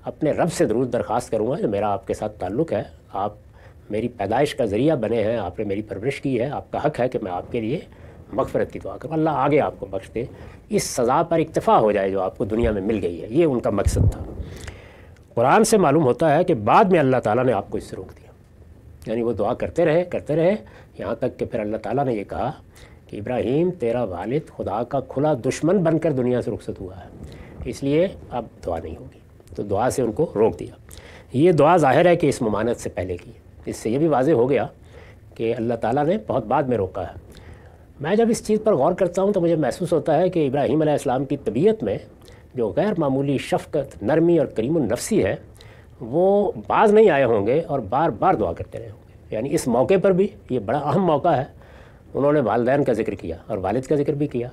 اپنے رب سے ضرور درخواست کروں گا جو میرا آپ کے ساتھ تعلق ہے، آپ میری پیدائش کا ذریعہ بنے ہیں، آپ نے میری پرورش کی ہے، آپ کا حق ہے کہ میں آپ کے لیے مغفرت کی دعا کروں، اللہ آگے آپ کو بخش دے، اس سزا پر اکتفا ہو جائے جو آپ کو دنیا میں مل گئی ہے۔ یہ ان کا مقصد تھا۔ قرآن سے معلوم ہوتا ہے کہ بعد میں اللہ تعالیٰ نے آپ کو اس سے روک دیا، یعنی وہ دعا کرتے رہے یہاں تک کہ پھر اللہ تعالیٰ نے یہ کہا کہ ابراہیم تیرا والد خدا کا کھلا دشمن بن کر دنیا سے رخصت ہوا ہے، اس لیے اب دعا نہیں ہوگی، تو دعا سے ان کو روک دیا۔ یہ دعا ظاہر ہے کہ اس ممانعت سے پہلے کی، اس سے یہ بھی واضح ہو گیا کہ اللہ تعالیٰ نے بہت بعد میں روکا ہے۔ میں جب اس چیز پر غور کرتا ہوں تو مجھے محسوس ہوتا ہے کہ ابراہیم علیہ السلام کی طبیعت میں جو غیر معمولی شفقت، نرمی اور کریم النفسی ہے، وہ باز نہیں آئے ہوں گے اور بار بار دعا کرتے رہے ہوں گے۔ یعنی اس موقع پر بھی یہ بڑا اہم موقع ہے، انہوں نے والدین کا ذکر کیا اور والد کا ذکر بھی کیا،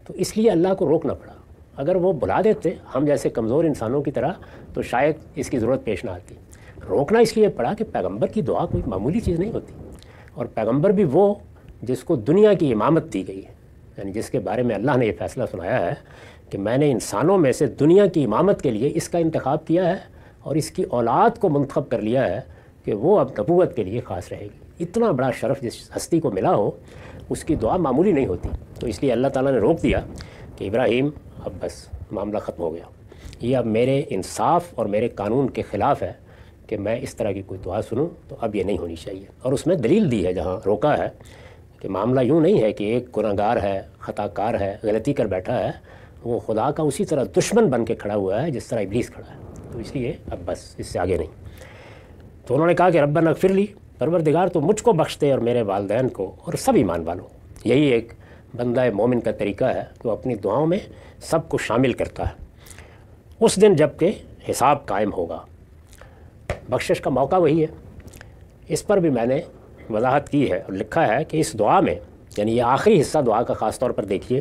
تو اس لیے اللہ کو روکنا پڑا۔ اگر وہ بلا دیتے ہم جیسے کمزور انسانوں کی طرح تو شاید اس کی ضرورت پیش نہ آتی۔ روکنا اس لیے پڑا کہ پیغمبر کی دعا کوئی معمولی چیز نہیں ہوتی، اور پیغمبر بھی وہ جس کو دنیا کی امامت دی گئی ہے، یعنی جس کے بارے میں اللہ نے یہ فیصلہ سنایا ہے کہ میں نے انسانوں میں سے دنیا کی امامت کے لیے اس کا انتخاب کیا ہے اور اس کی اولاد کو منتخب کر لیا ہے کہ وہ اب نبوت کے لیے خاص رہے گی۔ اتنا بڑا شرف جس ہستی کو ملا ہو اس کی دعا معمولی نہیں ہوتی، تو اس لیے اللہ تعالیٰ نے روک دیا کہ ابراہیم اب بس معاملہ ختم ہو گیا، یہ اب میرے انصاف اور میرے قانون کے خلاف ہے کہ میں اس طرح کی کوئی دعا سنوں، تو اب یہ نہیں ہونی چاہیے۔ اور اس میں دلیل دی ہے جہاں روکا ہے کہ معاملہ یوں نہیں ہے کہ ایک گناہ گار ہے، خطا کار ہے، غلطی کر بیٹھا ہے، وہ خدا کا اسی طرح دشمن بن کے کھڑا ہوا ہے جس طرح ابلیس کھڑا ہے، تو اس لیے اب بس اس سے آگے نہیں۔ تو انہوں نے کہا کہ ربنا اغفر لی، پروردگار تو مجھ کو بخش دے اور میرے والدین کو اور سب ایمان والوں۔ یہی ایک بندہ مومن کا طریقہ ہے کہ وہ اپنی دعاؤں میں سب کو شامل کرتا ہے اس دن جب کہ حساب قائم ہوگا۔ بخشش کا موقع وہی ہے۔ اس پر بھی میں نے وضاحت کی ہے اور لکھا ہے کہ اس دعا میں، یعنی یہ آخری حصہ دعا کا خاص طور پر دیکھیے،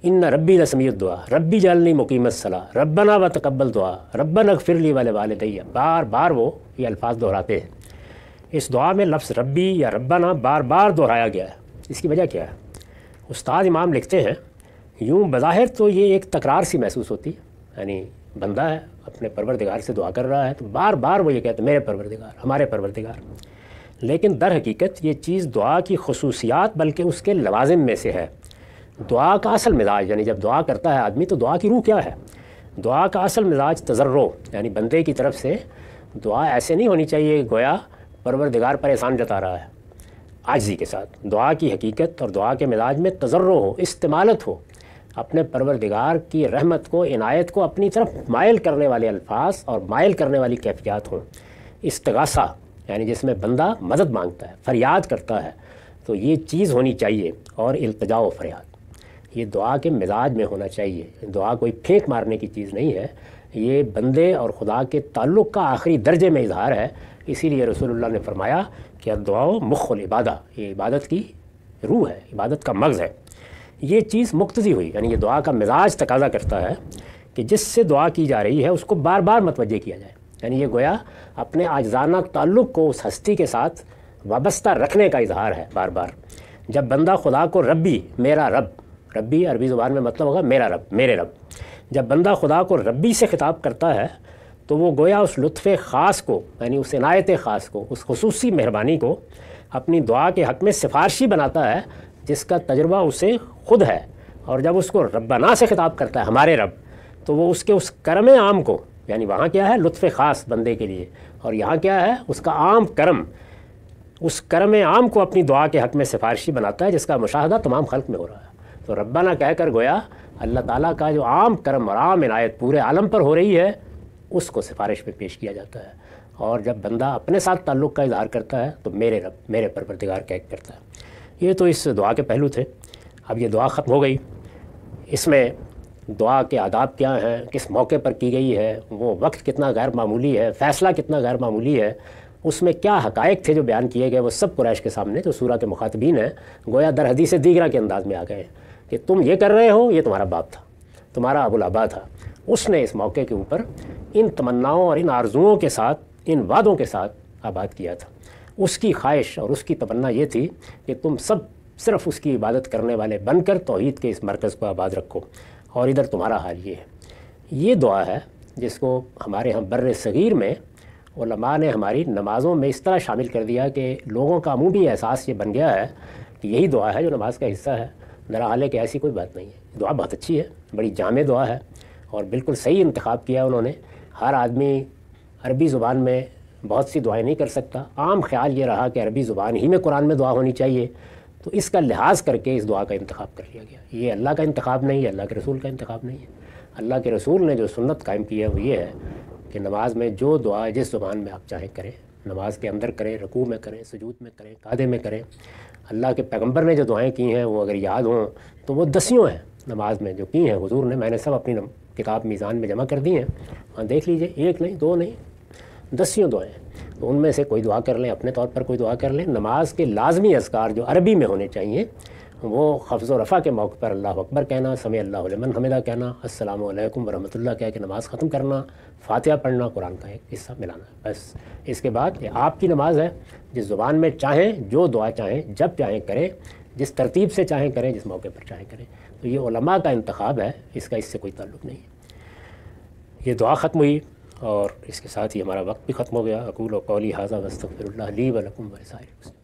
ان ربی لسمیع الدعا، ربی جعلنی مقیم الصلاۃ، ربنا وتقبل دعا، ربنا اغفر لی ولوالدی، بار بار وہ یہ الفاظ دہراتے ہیں۔ اس دعا میں لفظ ربی یا ربنا بار بار دہرایا گیا ہے، اس کی وجہ کیا ہے؟ استاد امام لکھتے ہیں یوں بظاہر تو یہ ایک تکرار سی محسوس ہوتی ہے، یعنی بندہ ہے اپنے پروردگار سے دعا کر رہا ہے تو بار بار وہ یہ کہتے ہیں میرے پروردگار، ہمارے پروردگار، لیکن در حقیقت یہ چیز دعا کی خصوصیات بلکہ اس کے لوازم میں سے ہے۔ دعا کا اصل مزاج، یعنی جب دعا کرتا ہے آدمی تو دعا کی روح کیا ہے؟ دعا کا اصل مزاج تضرع، یعنی بندے کی طرف سے دعا ایسے نہیں ہونی چاہیے گویا پروردگار پر احسان جتا رہا ہے، عاجزی کے ساتھ دعا کی حقیقت اور دعا کے مزاج میں تضرع ہو، استمالت ہو، اپنے پروردگار کی رحمت کو، عنایت کو اپنی طرف مائل کرنے والے الفاظ اور مائل کرنے والی کیفیات ہوں۔ استغاثہ یعنی جس میں بندہ مدد مانگتا ہے، فریاد کرتا ہے، تو یہ چیز ہونی چاہیے، اور التجا و فریاد یہ دعا کے مزاج میں ہونا چاہیے۔ دعا کوئی پھینک مارنے کی چیز نہیں ہے، یہ بندے اور خدا کے تعلق کا آخری درجے میں اظہار ہے۔ اسی لیے رسول اللہ نے فرمایا کہ دعا مخ العبادہ، یہ عبادت کی روح ہے، عبادت کا مغز ہے۔ یہ چیز مقتضی ہوئی، یعنی یہ دعا کا مزاج تقاضا کرتا ہے کہ جس سے دعا کی جا رہی ہے اس کو بار بار متوجہ کیا جائے، یعنی یہ گویا اپنے عاجزانہ تعلق کو اس ہستی کے ساتھ وابستہ رکھنے کا اظہار ہے بار بار۔ جب بندہ خدا کو ربی، میرا رب، ربی عربی زبان میں مطلب ہوگا میرا رب، میرے رب، جب بندہ خدا کو ربی سے خطاب کرتا ہے تو وہ گویا اس لطف خاص کو، یعنی اس عنایت خاص کو، اس خصوصی مہربانی کو اپنی دعا کے حق میں سفارشی بناتا ہے جس کا تجربہ اسے خود ہے۔ اور جب اس کو ربنا سے خطاب کرتا ہے، ہمارے رب، تو وہ اس کے اس کرم عام کو، یعنی وہاں کیا ہے لطف خاص بندے کے لیے، اور یہاں کیا ہے اس کا عام کرم، اس کرم عام کو اپنی دعا کے حق میں سفارشی بناتا ہے جس کا مشاہدہ تمام خلق میں ہو رہا ہے۔ تو ربنا کہہ کر گویا اللہ تعالیٰ کا جو عام کرم اور عام عنایت پورے عالم پر ہو رہی ہے اس کو سفارش میں پیش کیا جاتا ہے۔ اور جب بندہ اپنے ساتھ تعلق کا اظہار کرتا ہے تو میرے رب، میرے پروردگار کہہ کرتا ہے۔ یہ تو اس دعا کے پہلو تھے۔ اب یہ دعا ختم ہو گئی، اس میں دعا کے آداب کیا ہیں، کس موقع پر کی گئی ہے، وہ وقت کتنا غیر معمولی ہے، فیصلہ کتنا غیر معمولی ہے، اس میں کیا حقائق تھے جو بیان کیے گئے، وہ سب قریش کے سامنے جو سورہ کے مخاطبین ہیں گویا در حدیث دیگرہ کے انداز میں آ گئے ہیں کہ تم یہ کر رہے ہو، یہ تمہارا باپ تھا، تمہارا ابو الآبا تھا، اس نے اس موقع کے اوپر ان تمناؤں اور ان آرزوؤں کے ساتھ، ان وعدوں کے ساتھ آباد کیا تھا۔ اس کی خواہش اور اس کی تمنا یہ تھی کہ تم سب صرف اس کی عبادت کرنے والے بن کر توحید کے اس مرکز کو آباد رکھو، اور ادھر تمہارا حال یہ ہے۔ یہ دعا ہے جس کو ہمارے ہاں بر صغیر میں علماء نے ہماری نمازوں میں اس طرح شامل کر دیا کہ لوگوں کا عمومی احساس یہ بن گیا ہے کہ یہی دعا ہے جو نماز کا حصہ ہے، درحال کہ ایسی کوئی بات نہیں ہے۔ دعا بہت اچھی ہے، بڑی جامع دعا ہے، اور بالکل صحیح انتخاب کیا انہوں نے۔ ہر آدمی عربی زبان میں بہت سی دعائیں نہیں کر سکتا، عام خیال یہ رہا کہ عربی زبان ہی میں قرآن میں دعا ہونی چاہیے، تو اس کا لحاظ کر کے اس دعا کا انتخاب کر لیا گیا۔ یہ اللہ کا انتخاب نہیں ہے، اللہ کے رسول کا انتخاب نہیں ہے۔ اللہ کے رسول نے جو سنت قائم کی ہے وہ یہ ہے کہ نماز میں جو دعا جس زبان میں آپ چاہیں کریں، نماز کے اندر کریں، رکوع میں کریں، سجود میں کریں، قعدے میں کریں۔ اللہ کے پیغمبر نے جو دعائیں کی ہیں وہ اگر یاد ہوں تو وہ 10 ہیں نماز میں جو کی ہیں حضور نے، میں نے سب اپنی کتاب میزان میں جمع کر دی ہیں، وہاں دیکھ لیجئے، 1 نہیں 2 نہیں، 10 دعائیں ہیں۔ تو ان میں سے کوئی دعا کر لیں، اپنے طور پر کوئی دعا کر لیں۔ نماز کے لازمی اذکار جو عربی میں ہونے چاہیے وہ خفض و رفع کے موقع پر اللہ اکبر کہنا، سمع اللہ لمن حمدہ کہنا، السلام علیکم ورحمۃ اللہ کہہ کے نماز ختم کرنا، فاتحہ پڑھنا، قرآن کا ایک حصہ ملانا، بس۔ اس کے بعد یہ آپ کی نماز ہے، جس زبان میں چاہیں، جو دعا چاہیں، جب چاہیں کریں، جس ترتیب سے چاہیں کریں، جس موقع پر چاہیں کریں۔ تو یہ علماء کا انتخاب ہے، اس کا اس سے کوئی تعلق نہیں ہے۔ یہ دعا ختم ہوئی اور اس کے ساتھ ہی ہمارا وقت بھی ختم ہو گیا۔ اقول قولی ھذا واستغفر اللہ لی ولکم ولسائر المسلمین۔